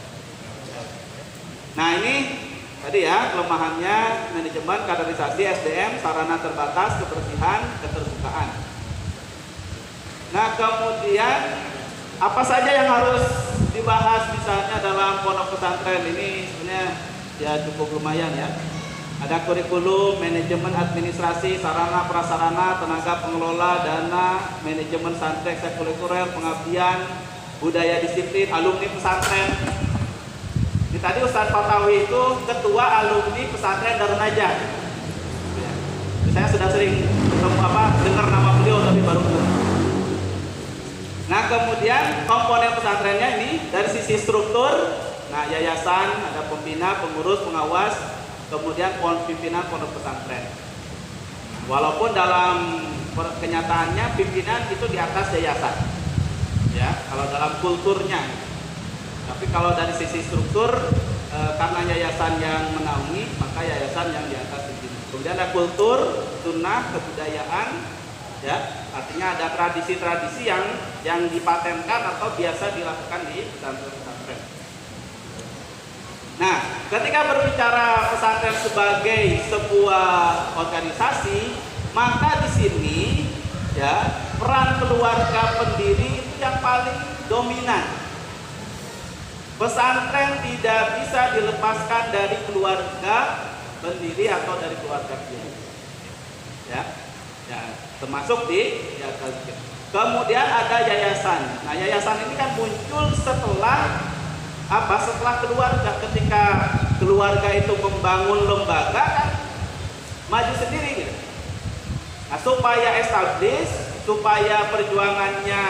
Nah, ini tadi ya kelemahannya manajemen, kaderisasi, SDM, sarana terbatas, kebersihan, keterbukaan. Nah, kemudian apa saja yang harus dibahas misalnya dalam pondok pesantren ini? Sebenarnya ya cukup lumayan ya. Ada kurikulum, manajemen administrasi, sarana prasarana, tenaga pengelola, dana, manajemen santri ekstrakurikuler, pengabdian, budaya disiplin, alumni pesantren. Ini tadi Ustadz Fatawi itu ketua alumni pesantren Darun Najah. Saya sudah sering dengar nama beliau tapi baru ketemu. Nah, kemudian komponen pesantrennya ini dari sisi struktur, nah yayasan, ada pembina, pengurus, pengawas, kemudian pimpinan pondok pesantren. Walaupun dalam kenyataannya pimpinan itu di atas yayasan, ya, kalau dalam kulturnya. Tapi kalau dari sisi struktur, karena yayasan yang menaungi, maka yayasan yang di atas pimpinan. Kemudian ada kultur, sunnah, kebudayaan, ya, artinya ada tradisi-tradisi yang dipatenkan atau biasa dilakukan di pesantren-pesantren. Nah, ketika berbicara pesantren sebagai sebuah organisasi, maka di sini ya peran keluarga pendiri itu yang paling dominan. Pesantren tidak bisa dilepaskan dari keluarga pendiri atau dari keluarga kiai. Ya, termasuk di yayasan. Kemudian ada yayasan. Nah, yayasan ini kan muncul setelah keluarga. Ketika keluarga itu membangun lembaga kan maju sendiri gitu. Nah, supaya establish, supaya perjuangannya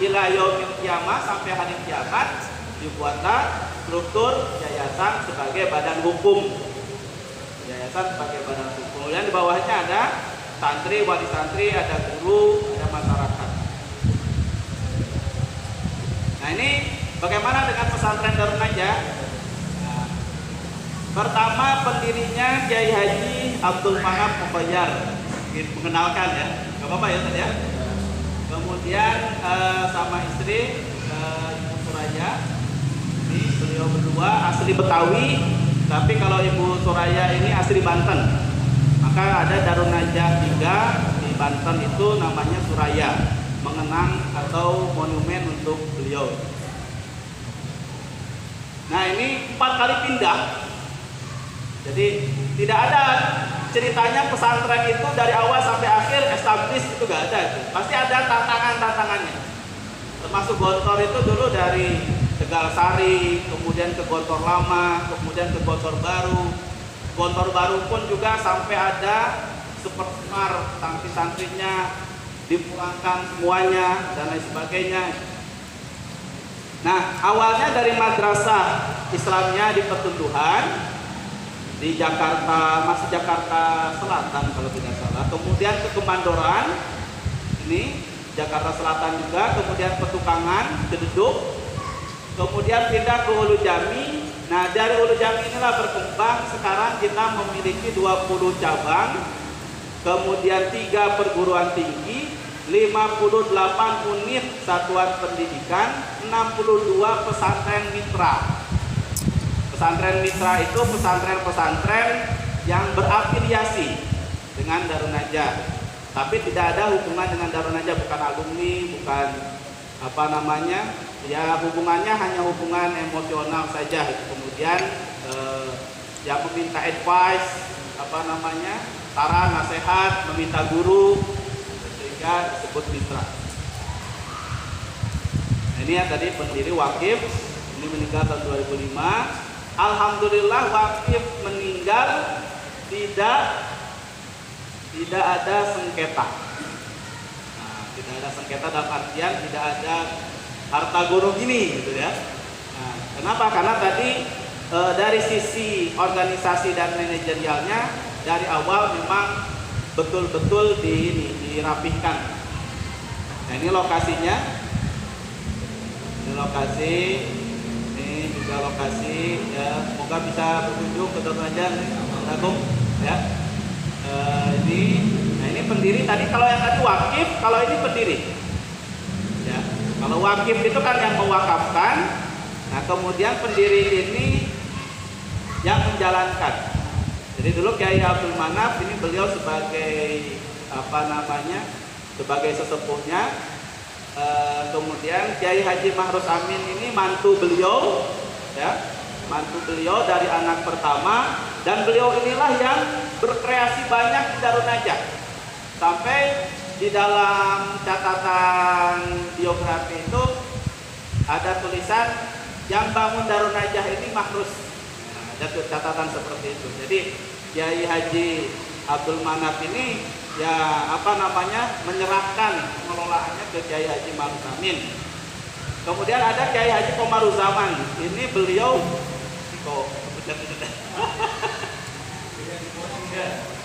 ila yaumil qiyamah, sampai hari kiamat, dibuatlah struktur yayasan sebagai badan hukum. Yayasan sebagai badan hukum. Kemudian di bawahnya ada santri, wali santri, ada guru, ada masyarakat. Nah, ini bagaimana dengan pesantren Darun Najah? Nah, pertama pendirinya Kiai Haji Abdul Manap Mukoyar, mengenalkan ya, nggak apa-apa ya tadi ya. Kemudian sama istri Ibu Suraya, ini beliau berdua asli Betawi, tapi kalau Ibu Suraya ini asli Banten. Maka ada Darun Najah 3 di Banten itu namanya Suraya, mengenang atau monumen untuk beliau. Nah ini 4 kali pindah. Jadi tidak ada ceritanya pesantren itu dari awal sampai akhir established, itu gak ada itu. Pasti ada tantangannya. Termasuk Gontor itu dulu dari Tegal Sari, kemudian ke Gontor Lama, kemudian ke Gontor Baru. Gontor Baru pun juga sampai ada sepersemar santri-santrinya dipulangkan semuanya dan lain sebagainya. Nah awalnya dari madrasah Islamnya di Petunduhan di Jakarta, masih Jakarta Selatan kalau tidak salah, kemudian ke Kemandoran, ini Jakarta Selatan juga, kemudian Petukangan, Cededuk, kemudian pindah ke Ulu Jami. Nah dari Ulu Jami inilah berkembang, sekarang kita memiliki 20 cabang, kemudian 3 perguruan tinggi, 58 unit satuan pendidikan, 62 pesantren mitra. Pesantren mitra itu pesantren-pesantren yang berafiliasi dengan Darun Najah, tapi tidak ada hubungan dengan Darun Najah, bukan alumni, bukan apa namanya, ya hubungannya hanya hubungan emosional saja. Kemudian yang meminta advice, apa namanya, saran, nasihat, meminta guru, sehingga disebut mitra. Nah, ini ya tadi pendiri Wakif, ini meninggal tahun 2005. Alhamdulillah Wakif meninggal tidak ada sengketa. Nah, tidak ada sengketa dalam artian tidak ada harta gono gini gitu ya. Nah, kenapa? Karena tadi dari sisi organisasi dan manajerialnya dari awal memang betul-betul dirapihkan. Nah ini lokasinya, ini lokasi. Lokasi ya, semoga bisa berkunjung ke Darun Najah Agung ya. Ini pendiri tadi, kalau yang tadi wakif, kalau ini pendiri ya. Kalau wakif itu kan yang mewakafkan, nah kemudian pendiri ini yang menjalankan. Jadi dulu Kiai Abdul Manaf ini beliau sebagai apa namanya, sebagai sesepuhnya. Kemudian Kiai Haji Mahrus Amin ini mantu beliau ya, mantu beliau dari anak pertama, dan beliau inilah yang berkreasi banyak di Darun Najah. Sampai di dalam catatan biografi itu ada tulisan yang bangun Darun Najah ini Mahrus. Nah, ada catatan seperti itu. Jadi Kiai Haji Abdul Manaf ini ya apa namanya, menyerahkan pengelolaannya ke Kiai Haji Mahrus Amin. Kemudian ada Kiai Haji Komaruzaman. Ini beliau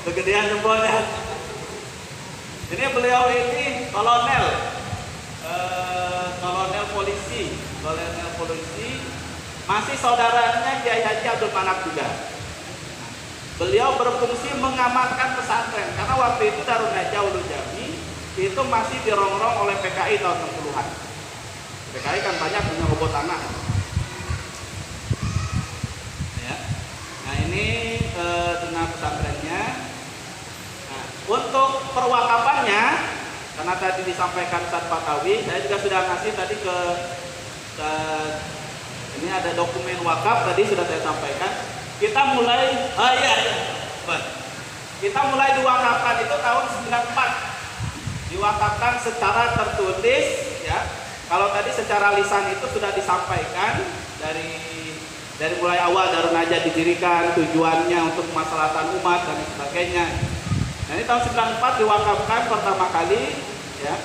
kegedean jempolnya. Ini beliau ini kolonel polisi, masih saudaranya Kiai Haji Abdul Manaf juga. Beliau berfungsi mengamankan pesantren karena waktu itu Darun Najah Ulu Jami itu masih dirongrong oleh PKI tahun 60-an. PKI kan banyak punya robot tanah. Ya. Nah ini tengah pesantrennya. Nah, untuk perwakafannya, karena tadi disampaikan Ustaz Fatawi, saya juga sudah ngasih tadi ke ini ada dokumen wakaf tadi sudah saya sampaikan. Kita mulai, kita mulai diwakafkan itu tahun 94. Diwakafkan secara tertulis ya. Kalau tadi secara lisan itu sudah disampaikan dari mulai awal Darun Najah didirikan, tujuannya untuk kemaslahatan umat dan sebagainya. Nah ini tahun 94 diwakafkan pertama kali ya.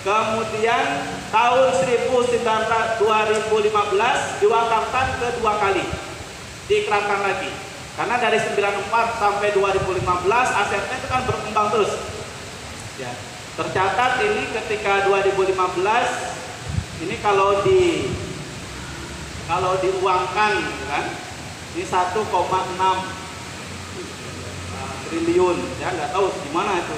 Kemudian tahun 2015 diwakafkan kedua kali, diikrarkan lagi. Karena dari 94 sampai 2015 asetnya itu kan berkembang terus. Ya. Tercatat ini ketika 2015 ini kalau diuangkan kan ini 1,6 triliun ya, nggak tahu gimana itu.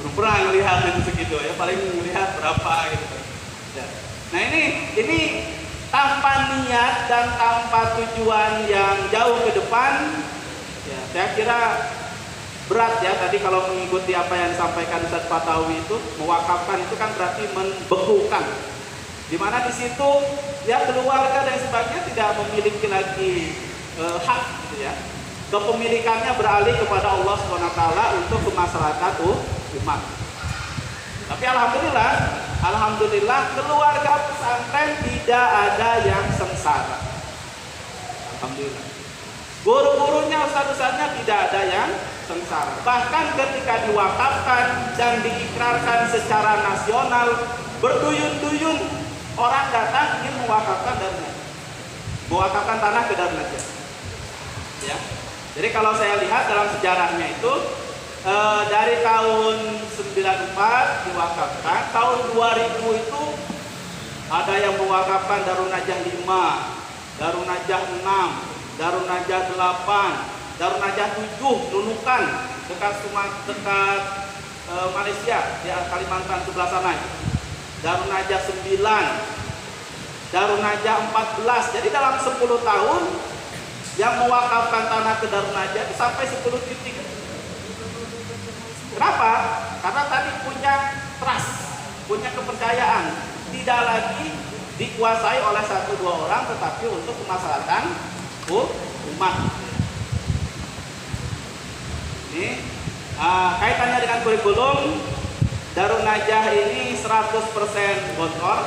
Belum pernah melihat itu segitu ya, paling melihat berapa gitu. Ya. Nah ini tanpa niat dan tanpa tujuan yang jauh ke depan, Saya kira berat ya tadi kalau mengikuti apa yang disampaikan Ustaz Fatawi itu, mewakafkan itu kan berarti membekukan. Di mana di situ ya keluarga dan sebagainya tidak memiliki lagi hak gitu ya. Kepemilikannya beralih kepada Allah SWT untuk kemaslahatan umat. Tapi alhamdulillah keluarga pesantren tidak ada yang sengsara. Alhamdulillah. Guru-gurunya, ustaz-ustaznya tidak ada yang sengsara. Bahkan ketika diwakafkan dan diikrarkan secara nasional, berduyun-duyun orang datang ingin mewakafkan tanah ke Darun Najah. Ya. Jadi kalau saya lihat dalam sejarahnya itu dari tahun 94 diwakafkan, tahun 2000 itu ada yang mewakafkan Darun Najah 5, Darun Najah 6, Darun Najah 8, Darun Najah 7, Nunukan dekat Malaysia di Kalimantan sebelah sana. Darun Najah 9, Darun Najah 14. Jadi dalam 10 tahun yang mewakafkan tanah ke Darun Najah itu sampai 10 titik. Kenapa? Karena tadi punya trust, punya kepercayaan, tidak lagi dikuasai oleh 1-2 orang, tetapi untuk kemaslahatan umat. Ini kaitannya dengan kurikulum. Darun Najah ini 100% Gontor,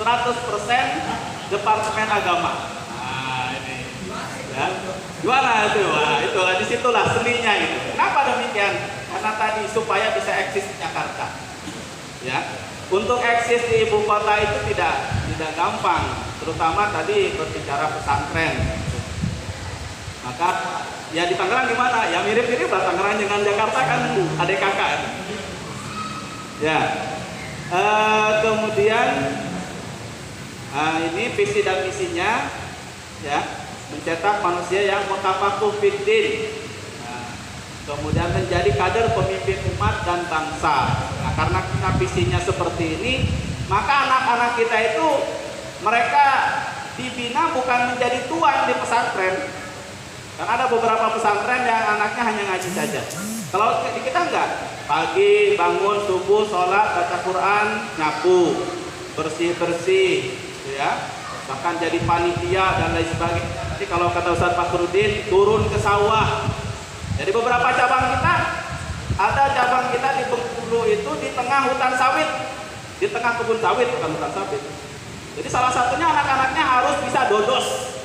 100% Departemen Agama. Nah ini, ya. Gimana itu? Wah, itulah disitulah seninya itu. Kenapa demikian? Karena tadi supaya bisa eksis di Jakarta. Ya, untuk eksis di ibu kota itu tidak gampang, terutama tadi berbicara pesantren. Maka ya di Tangerang gimana? Ya mirip-mirip lah Tangerang dengan Jakarta kan adik kakak. Ya, kemudian ini visi dan misinya, ya, mencetak manusia yang mutafakuh fiddin. Kemudian menjadi kader pemimpin umat dan bangsa. Nah, karena visinya seperti ini, maka anak-anak kita itu mereka dibina bukan menjadi tuan di pesantren. Karena ada beberapa pesantren yang anaknya hanya ngaji saja. Kalau di kita enggak, pagi bangun subuh sholat baca Quran nyapu bersih-bersih, ya, bahkan jadi panitia dan lain sebagainya. Jadi kalau kata Ustaz Fakhruddin turun ke sawah. Jadi beberapa cabang kita, ada cabang kita di Bengkulu itu di tengah hutan sawit, di tengah kebun sawit, bukan hutan sawit. Jadi salah satunya anak-anaknya harus bisa dodos.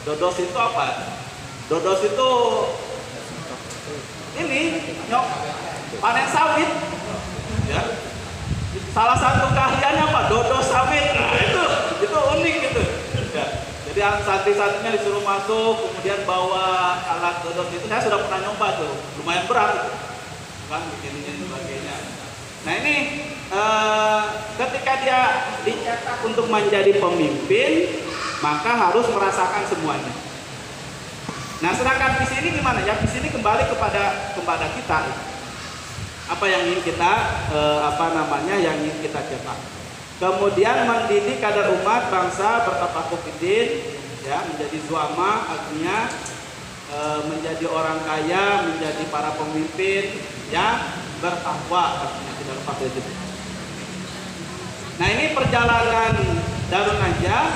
Dodos itu apa? Dodos itu ini panen sawit, ya. Salah satu keahliannya apa? Dodos sawit. Nah itu unik gitu. Ya. Jadi santri-santrinya disuruh masuk, kemudian bawa alat dodos itu. Saya sudah pernah nyoba tuh, lumayan berat itu. Kan bikin sebagainya. Nah ini ketika dia dicetak untuk menjadi pemimpin, maka harus merasakan semuanya. Nah sedangkan visi ini gimana? Ya visi ini kembali kepada kita. Apa yang ingin kita yang ingin kita cetak. Kemudian mendidik kader umat bangsa bertafakuh fiddin, ya, menjadi zuama, artinya menjadi orang kaya, menjadi para pemimpin yang bertakwa, artinya tidak lupa itu. Nah ini perjalanan Darun Najah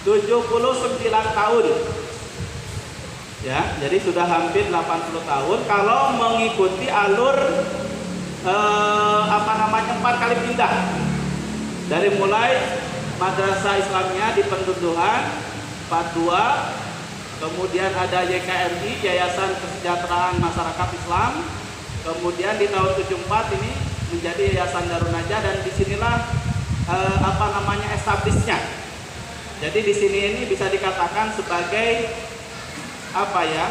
79 tahun. Ya, jadi sudah hampir 80 tahun kalau mengikuti alur 4 kali pindah. Dari mulai Madrasah Islamnya di Penduduhan 42, kemudian ada YKMI, Yayasan Kesejahteraan Masyarakat Islam. Kemudian di tahun 74 ini menjadi Yayasan Darun Najah, dan disinilah establishnya. Jadi di sini ini bisa dikatakan sebagai apa ya?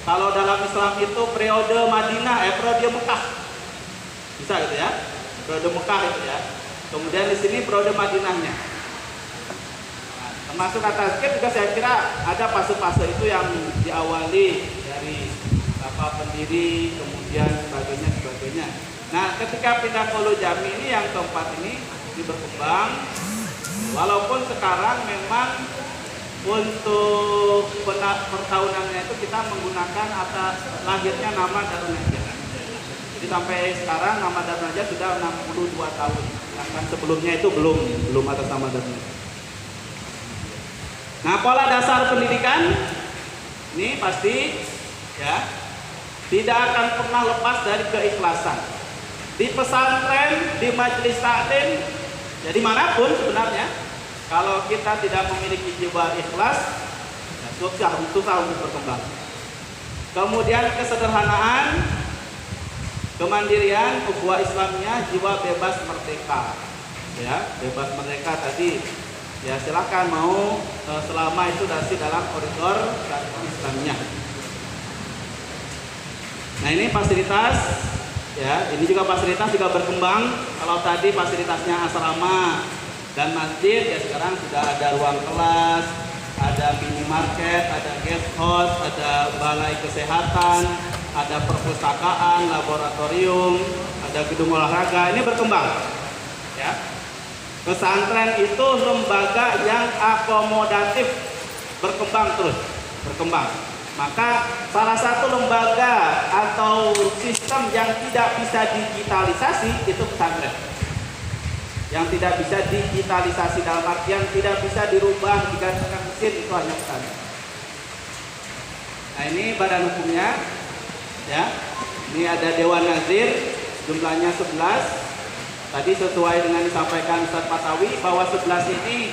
Kalau dalam Islam itu periode Madinah, periode Mekah, bisa gitu ya? Periode Mekah itu ya. Kemudian di sini periode Madinahnya. Nah, termasuk kata zikir juga saya kira ada fase-fase itu yang diawali dari pendiri, kemudian sebagainya. Nah, ketika pindah ke Ulu Jami ini yang keempat ini berkembang, walaupun sekarang memang untuk pertahunannya itu kita menggunakan atas lahirnya nama Darun Najah. Jadi sampai sekarang nama Darun Najah sudah 62 tahun. Sedangkan sebelumnya itu belum atas nama Darun Najah. Nah, pola dasar pendidikan ini pasti ya tidak akan pernah lepas dari keikhlasan. Di pesantren, di majelis taklim, jadi manapun sebenarnya, kalau kita tidak memiliki jiwa ikhlas, ya susah untuk berkembang. Kemudian kesederhanaan, kemandirian, ukhuwah Islamnya, jiwa bebas merdeka. Ya, bebas merdeka tadi, ya silakan mau selama itu masih dalam koridor Islamnya. Nah, ini fasilitas, ya ini juga fasilitas juga berkembang. Kalau tadi fasilitasnya asrama dan masjid, ya sekarang sudah ada ruang kelas, ada minimarket, ada guest house, ada balai kesehatan, ada perpustakaan, laboratorium, ada gedung olahraga. Ini berkembang, ya. Pesantren itu lembaga yang akomodatif, berkembang terus, berkembang. Maka salah satu lembaga atau sistem yang tidak bisa digitalisasi itu pesantren. Yang tidak bisa digitalisasi dalam artian tidak bisa dirubah digantikan mesin, itu hanya pesantren. Nah, ini badan hukumnya, ya. Ini ada Dewan Nazir, jumlahnya 11. Tadi sesuai dengan disampaikan Ustaz Patawi bahwa 11 ini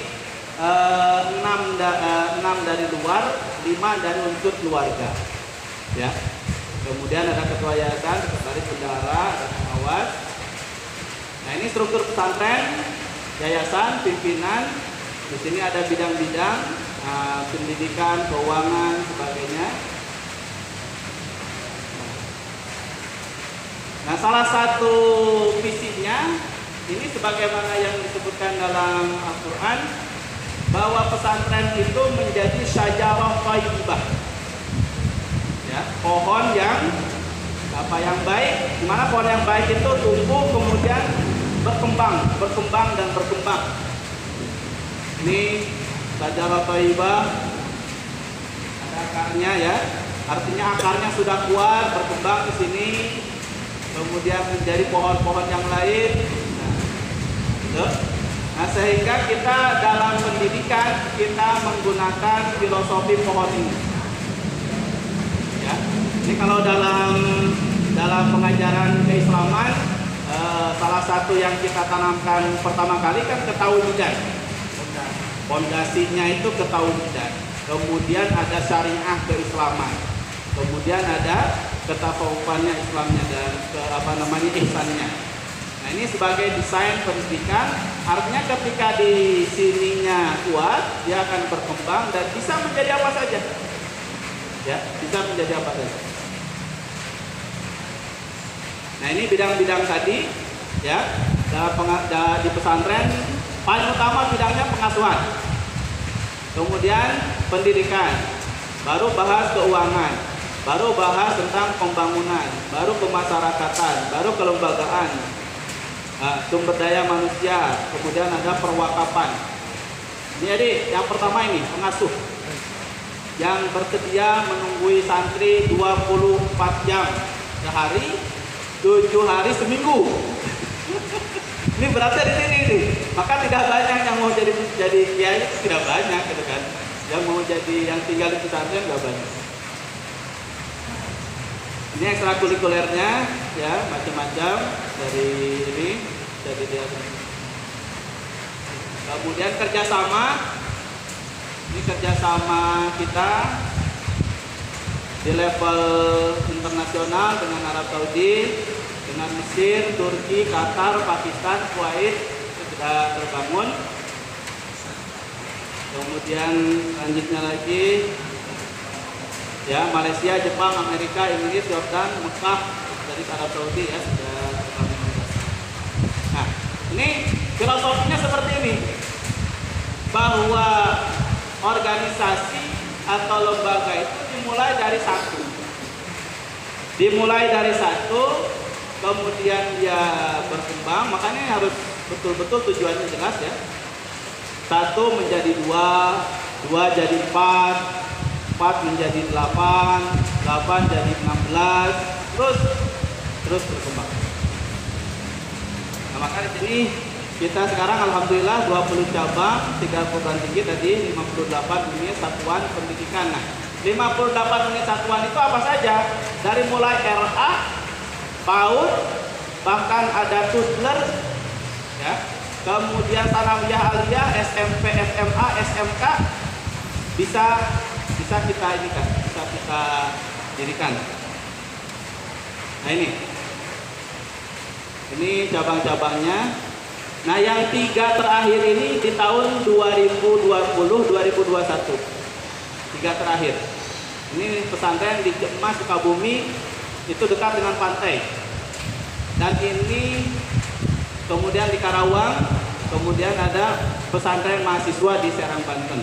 6 dari luar, 5 dari unsur keluarga, ya. Kemudian ada ketua yayasan, sekretaris bendahara, ada pengawas. Nah, ini struktur pesantren, yayasan, pimpinan. Di sini ada bidang-bidang pendidikan, keuangan, sebagainya. Nah, salah satu visinya ini sebagaimana yang disebutkan dalam Al-Quran, bahwa pesantren itu menjadi syajarah thayyibah, ya, pohon yang baik. Dimana pohon yang baik itu tumbuh kemudian berkembang dan berkembang. Ini syajarah thayyibah, ada akarnya, ya, artinya akarnya sudah kuat, berkembang ke sini, kemudian menjadi pohon-pohon yang lain. Nah, sehingga kita dalam pendidikan kita menggunakan filosofi pohon ini. Ya, ini kalau dalam pengajaran keislaman, salah satu yang kita tanamkan pertama kali kan ketauhidan. Fondasinya itu ketauhidan. Kemudian ada syariah keislaman. Kemudian ada ketasawufannya Islamnya dan ihsannya. Nah, ini sebagai desain pendidikan, artinya ketika di sininya kuat, dia akan berkembang dan bisa menjadi apa saja. Ya, bisa menjadi apa saja. Nah, ini bidang-bidang tadi, ya. Di pesantren paling utama bidangnya pengasuhan. Kemudian pendidikan, baru bahas keuangan, baru bahas tentang pembangunan, baru kemasyarakatan, baru kelembagaan. Sumber daya manusia, kemudian ada perwakapan. Ini jadi yang pertama ini pengasuh yang bersedia menunggui santri 24 jam sehari, 7 hari seminggu. Ini beratnya di sini nih. Maka tidak banyak yang mau jadi kiai, tidak banyak gitu kan. Yang mau jadi yang tinggal di pesantren tidak banyak. Ini ekstrakurikulernya, ya, macam-macam dari ini, dari dia. Kemudian kerjasama, ini kerjasama kita di level internasional dengan Arab Saudi, dengan Mesir, Turki, Qatar, Pakistan, Kuwait itu sudah terbangun. Kemudian selanjutnya lagi, ya, Malaysia, Jepang, Amerika, Inggris, Jordan, Mekah dari Arab Saudi, ya, sudah terbangun. Nah, ini filosofinya seperti ini, bahwa organisasi atau lembaga itu dimulai dari satu, kemudian dia berkembang. Makanya harus betul-betul tujuannya jelas, ya. 1 menjadi 2, 2 jadi 4, 4 menjadi 8, 8 jadi 16, terus berkembang. Nah, maka di sini kita sekarang alhamdulillah 20 cabang, 3 perguruan tinggi tadi, 58 unit satuan pendidikan. Nah, 58 unit satuan itu apa saja? Dari mulai RA, PAUD, bahkan ada toddler, ya. Kemudian sanawiyah aliyah, SMP, SMA, SMK bisa kita dirikan. Nah ini cabang-cabangnya. Nah yang 3 terakhir ini di tahun 2020-2021, 3 terakhir. Ini pesantren di Jemas, Sukabumi, itu dekat dengan pantai. Dan ini kemudian di Karawang, kemudian ada pesantren mahasiswa di Serang, Banten.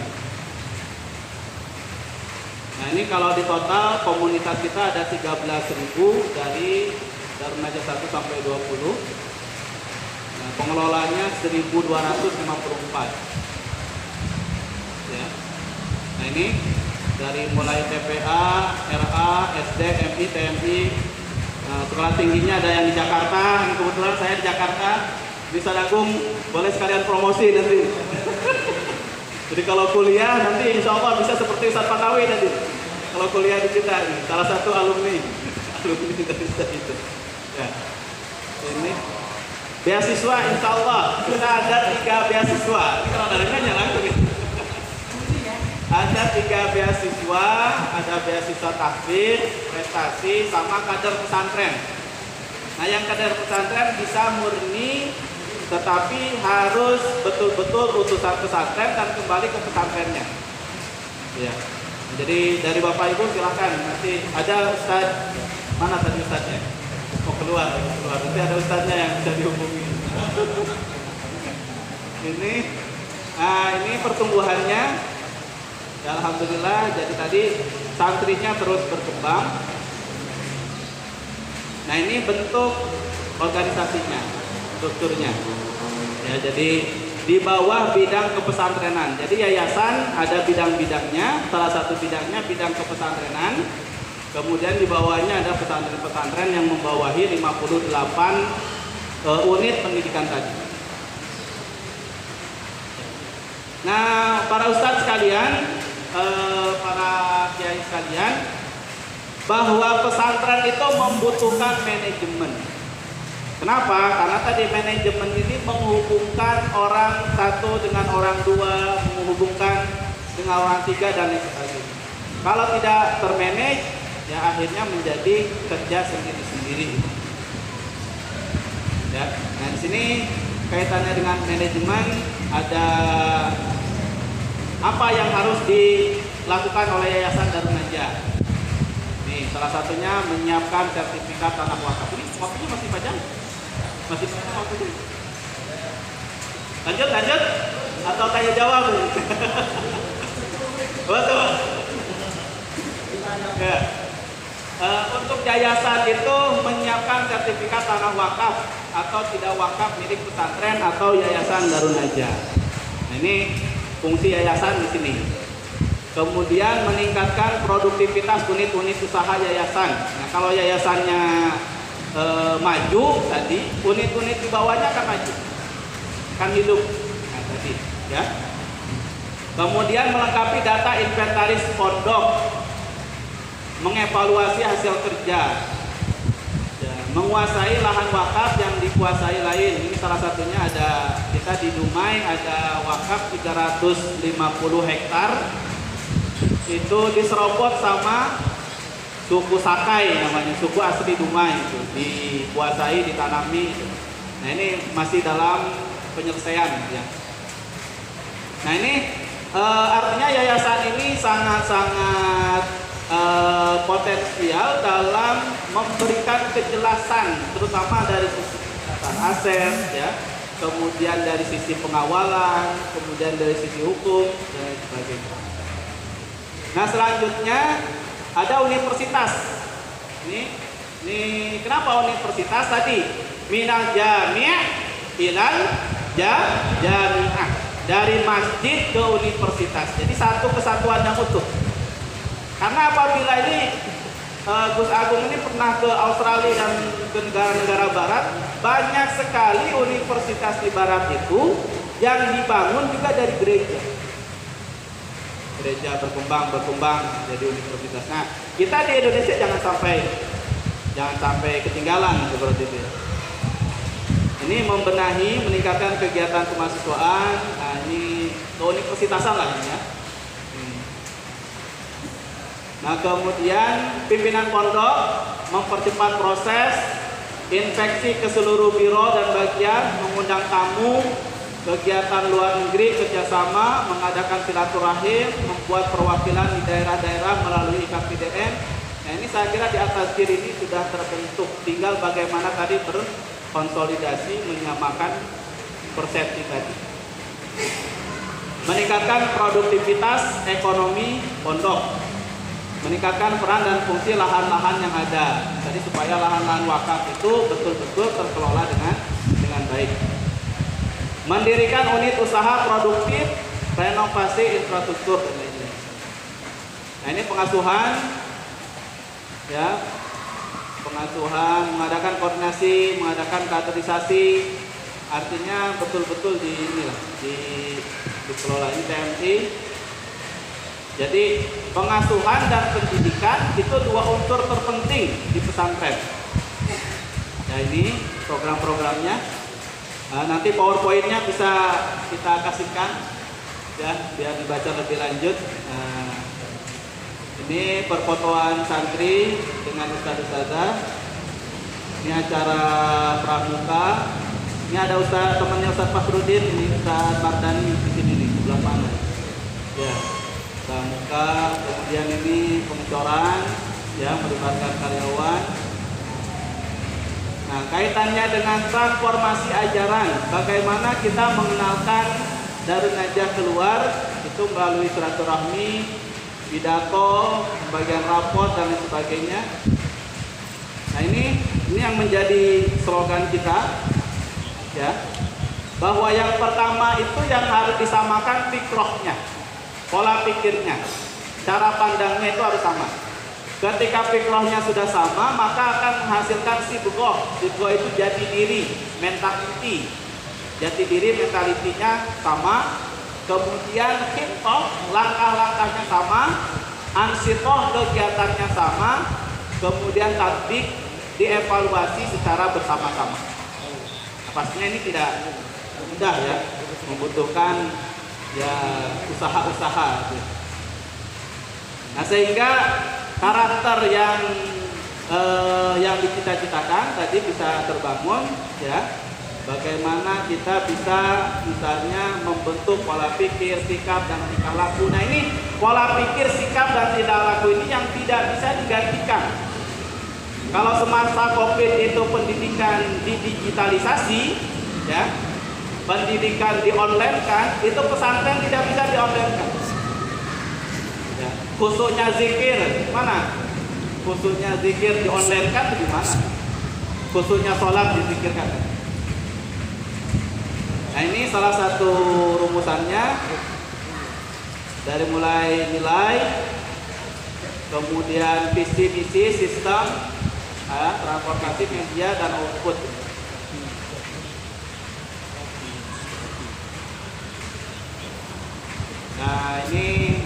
Nah ini kalau di total komunitas kita ada 13.000 dari Darun Najah 1 sampai 20. Nah, pengelolanya 1.254. Ya. Nah ini dari mulai TPA, RA, SD, MI, TMI. Nah, sekolah tingginya ada yang di Jakarta. Ini kebetulan saya di Jakarta. Di Sadagung boleh sekalian promosi nanti. Jadi kalau kuliah nanti insya Allah bisa seperti Ustaz Patawi nanti. Kalau kuliah di kita ini, salah satu alumni dari itu. Ya. Ini beasiswa insya Allah kita ada 3 beasiswa. Ini kalau dari nanya langsung ini. Ada 3 beasiswa, ada beasiswa tahfidz, prestasi, sama kader pesantren. Nah yang kader pesantren bisa murni, tetapi harus betul-betul utusan pesantren dan kembali ke pesantrennya. Ya. Jadi dari Bapak Ibu silahkan, nanti ada Ustadz, mana tadi Ustadznya? Mau keluar, nanti ada Ustadznya yang bisa dihubungi. Ini pertumbuhannya, ya alhamdulillah. Jadi tadi santrinya terus berkembang. Nah ini bentuk organisasinya, strukturnya. Ya, jadi di bawah bidang kepesantrenan. Jadi yayasan ada bidang-bidangnya. Salah satu bidangnya bidang kepesantrenan. Kemudian di bawahnya ada pesantren-pesantren yang membawahi 58 unit pendidikan tadi. Nah, para ustadz sekalian, para kiai sekalian, bahwa pesantren itu membutuhkan manajemen. Kenapa? Karena tadi manajemen ini menghubungkan orang satu dengan orang dua, menghubungkan dengan orang tiga dan lain sebagainya. Kalau tidak termanage, ya akhirnya menjadi kerja sendiri-sendiri. Ya, nah di sini kaitannya dengan manajemen, ada apa yang harus dilakukan oleh Yayasan Darun Najah. Nih, salah satunya menyiapkan sertifikat tanah wakaf. Ini waktunya masih panjang? Masih panjang waktunya? Lanjut? Atau tanya jawab? Betul. Ya. Untuk yayasan itu menyiapkan sertifikat tanah wakaf atau tidak wakaf milik pesantren atau Yayasan Darun Najah. Nah, ini fungsi yayasan di sini. Kemudian meningkatkan produktivitas unit-unit usaha yayasan. Nah, kalau yayasannya maju tadi, unit-unit di bawahnya akan maju, akan hidup. Nah, tadi, ya. Kemudian melengkapi data inventaris pondok, mengevaluasi hasil kerja, ya, menguasai lahan wakaf yang dikuasai lain. Ini salah satunya ada kita di Dumai ada wakaf 350 hektar. Itu diserobot sama suku Sakai namanya, suku asli Dumai itu, dikuasai, ditanami itu. Nah ini masih dalam penyelesaian ya. Nah ini artinya yayasan ini sangat-sangat potensial dalam memberikan kejelasan, terutama dari sisi aset ya, kemudian dari sisi pengawalan, kemudian dari sisi hukum dan sebagainya. Nah selanjutnya ada universitas. Ini kenapa universitas tadi? Minal jami' ilal jami'ah. dari masjid ke universitas. Jadi satu kesatuan yang utuh. Karena apabila ini Gus Agung ini pernah ke Australia dan ke negara-negara barat, banyak sekali universitas di barat itu yang dibangun juga dari gereja. Gereja berkembang jadi universitas. Nah, kita di Indonesia jangan sampai ketinggalan seperti itu. Ini membenahi, meningkatkan kegiatan kemahasiswaan. Nah, ini keuniversitasan lah ini ya. Nah, kemudian pimpinan pondok mempercepat proses infeksi ke seluruh biro dan bagian, mengundang tamu, kegiatan luar negeri, kerjasama, mengadakan silaturahim, membuat perwakilan di daerah-daerah melalui IKPDN. Nah, ini saya kira di atas kiri ini sudah terbentuk. Tinggal bagaimana tadi berkonsolidasi, menyamakan persepsi tadi. Meningkatkan produktivitas ekonomi pondok. Meningkatkan peran dan fungsi lahan-lahan yang ada. Jadi supaya lahan-lahan wakaf itu betul-betul terkelola dengan baik. Mendirikan unit usaha produktif, renovasi infrastruktur dan lain-lain. Nah, ini pengasuhan, ya, mengadakan koordinasi, mengadakan kaderisasi, artinya betul-betul dikelola ini TMI. Jadi pengasuhan dan pendidikan itu dua unsur terpenting di pesantren. Nah, ini program-programnya. Nah, nanti PowerPoint-nya bisa kita kasihkan ya biar dibaca lebih lanjut. Nah, ini perfotoan santri dengan ustaz-ustazah. Ini acara pramuka. Ini ada temannya Ustaz Fakhrudin, ini Ustaz Mardani di sini nih sebelah mana. Ya. Pramuka, kemudian ini pengecoran ya, melibatkan karyawan. Nah, kaitannya dengan transformasi ajaran, bagaimana kita mengenalkan Darun Najah keluar itu melalui silaturahmi, pidato, bagian raport dan lain sebagainya. Nah, ini yang menjadi slogan kita ya, bahwa yang pertama itu yang harus disamakan fikrohnya, pola pikirnya, cara pandangnya itu harus sama. Ketika fikrohnya sudah sama, maka akan menghasilkan sibgoh. Sibgoh itu jati diri, mentality. Jati diri, mentalitinya sama. Kemudian hitoh, langkah-langkahnya sama. Ansitoh, kegiatannya sama. Kemudian tatbik, dievaluasi secara bersama-sama. Nah, pastinya ini tidak mudah ya, membutuhkan ya usaha-usaha. Nah, sehingga karakter yang dicita-citakan tadi bisa terbangun ya. Bagaimana kita bisa misalnya membentuk pola pikir, sikap dan tingkah laku. Nah, ini pola pikir, sikap dan tingkah laku ini yang tidak bisa digantikan. Kalau semasa Covid itu pendidikan didigitalisasi ya, pendidikan di-online-kan, itu pesantren tidak bisa di-online-kan. Ya, khususnya zikir, mana? Khususnya zikir di-online-kan di mana? Khususnya sholat dizikirkan. Nah, ini salah satu rumusannya dari mulai nilai, kemudian visi misi, sistem, transportasi, media dan output. Nah, ini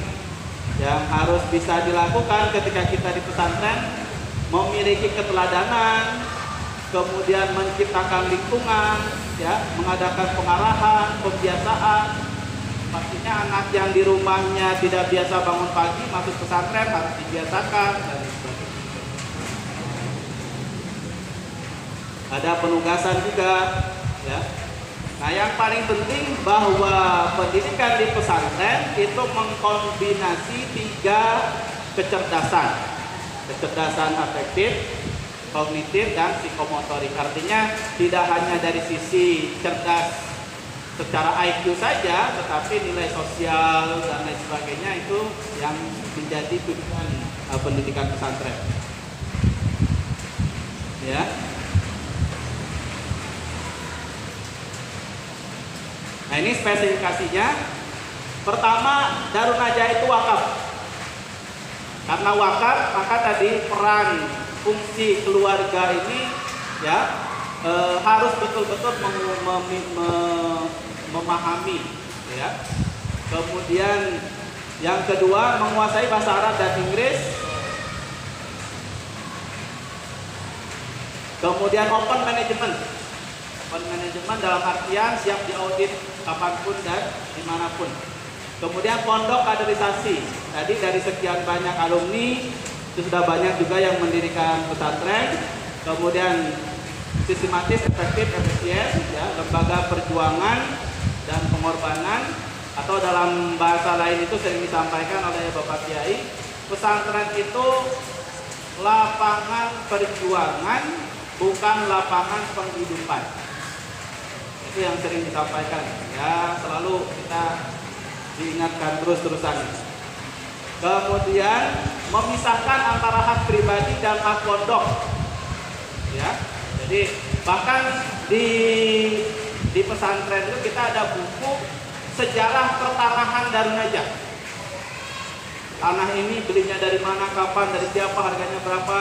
yang harus bisa dilakukan ketika kita di pesantren, memiliki keteladanan, kemudian menciptakan lingkungan, ya, mengadakan pengarahan, pembiasaan. Pastinya anak yang di rumahnya tidak biasa bangun pagi masuk pesantren harus dibiasakan dan sebagainya. Ada penugasan juga, ya. Nah, yang paling penting bahwa pendidikan di pesantren itu mengkombinasi 3 kecerdasan. Kecerdasan afektif, kognitif dan psikomotorik. Artinya tidak hanya dari sisi cerdas secara IQ saja, tetapi nilai sosial dan lain sebagainya itu yang menjadi tujuan pendidikan pesantren. Ya. Nah, ini spesifikasinya. Pertama, Darun Najah itu wakaf. Karena wakaf, maka tadi peran fungsi keluarga ini ya harus betul-betul memahami ya. Kemudian yang kedua, menguasai bahasa Arab dan Inggris. Kemudian open management. Open management dalam artian siap diaudit kapanpun dan dimanapun. Kemudian pondok kaderisasi. Tadi dari sekian banyak alumni itu sudah banyak juga yang mendirikan pesantren. Kemudian sistematis, efektif, efisien, ya, lembaga perjuangan dan pengorbanan, atau dalam bahasa lain itu sering disampaikan oleh Bapak Kiai, pesantren itu lapangan perjuangan, bukan lapangan penghidupan. Itu yang sering disampaikan. Ya, selalu kita diingatkan terus-terusan. Kemudian memisahkan antara hak pribadi dan hak pondok. Ya, jadi bahkan di pesantren itu kita ada buku sejarah pertanahan Darun Najah. Tanah ini belinya dari mana, kapan, dari siapa, harganya berapa,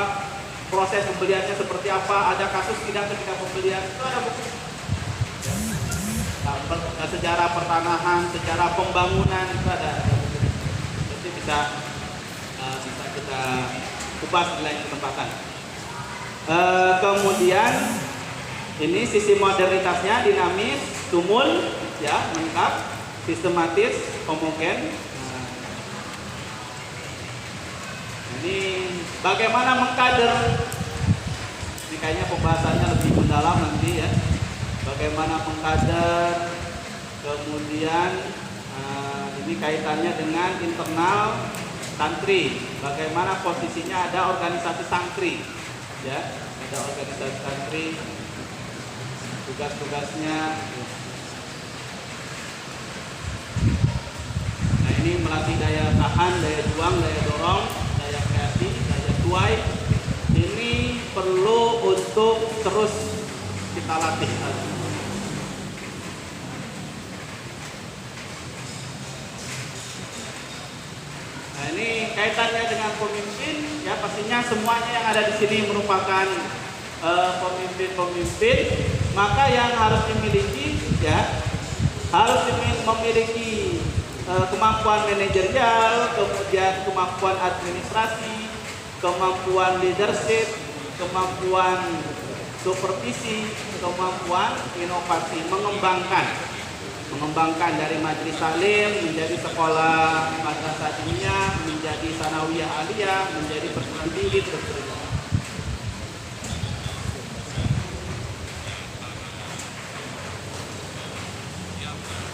proses pembeliannya seperti apa, ada kasus tidak ketika pembelian, itu ada buku. Nah, sejarah pertanahan, sejarah pembangunan itu ada buku. Jadi bisa kita kupas di lain kesempatan. Kemudian ini sisi modernitasnya dinamis, tumul, ya, lengkap, sistematis, homogen. Ini bagaimana mengkader? Ini kayaknya pembahasannya lebih mendalam nanti ya. Bagaimana mengkader? Kemudian ini kaitannya dengan internal santri. Bagaimana posisinya, ada organisasi santri, ya, ada organisasi santri, tugas-tugasnya. Nah, ini melatih daya tahan, daya juang, daya dorong, daya kreasi, daya tuai. Ini perlu untuk terus kita latih. Nah, ini kaitannya dengan pemimpin, ya, pastinya semuanya yang ada di sini merupakan pemimpin-pemimpin, maka yang harus dimiliki, ya, harus memiliki kemampuan manajerial, kemudian kemampuan administrasi, kemampuan leadership, kemampuan supervisi, kemampuan inovasi, mengembangkan dari majelis taklim menjadi sekolah madrasah diniyah, menjadi sanawiyah aliyah, menjadi perguruan tinggi, terus.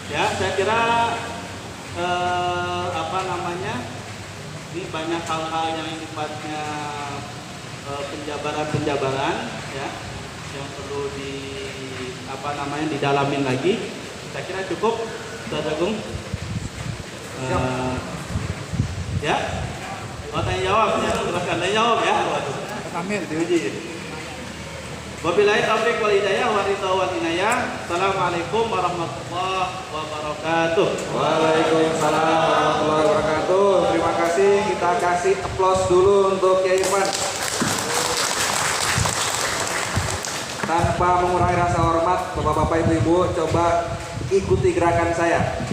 Ya, saya kira ini banyak hal-hal yang sifatnya penjabaran ya, yang perlu didalamin lagi. Saya kira cukup, Ustaz Agung. Ya, mau tanya jawab ya, silahkan tanya jawab ya. Amir diuji. Wabillahi taufiq wal hidayah wa ridha wal inayah. Assalamualaikum warahmatullahi wabarakatuh. Waalaikumsalam warahmatullahi wabarakatuh. Terima kasih. Kita kasih aplaus dulu untuk Kiai Irfan. Tanpa mengurangi rasa hormat, Bapak-bapak, Ibu-ibu, coba ikuti gerakan saya.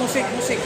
Musik.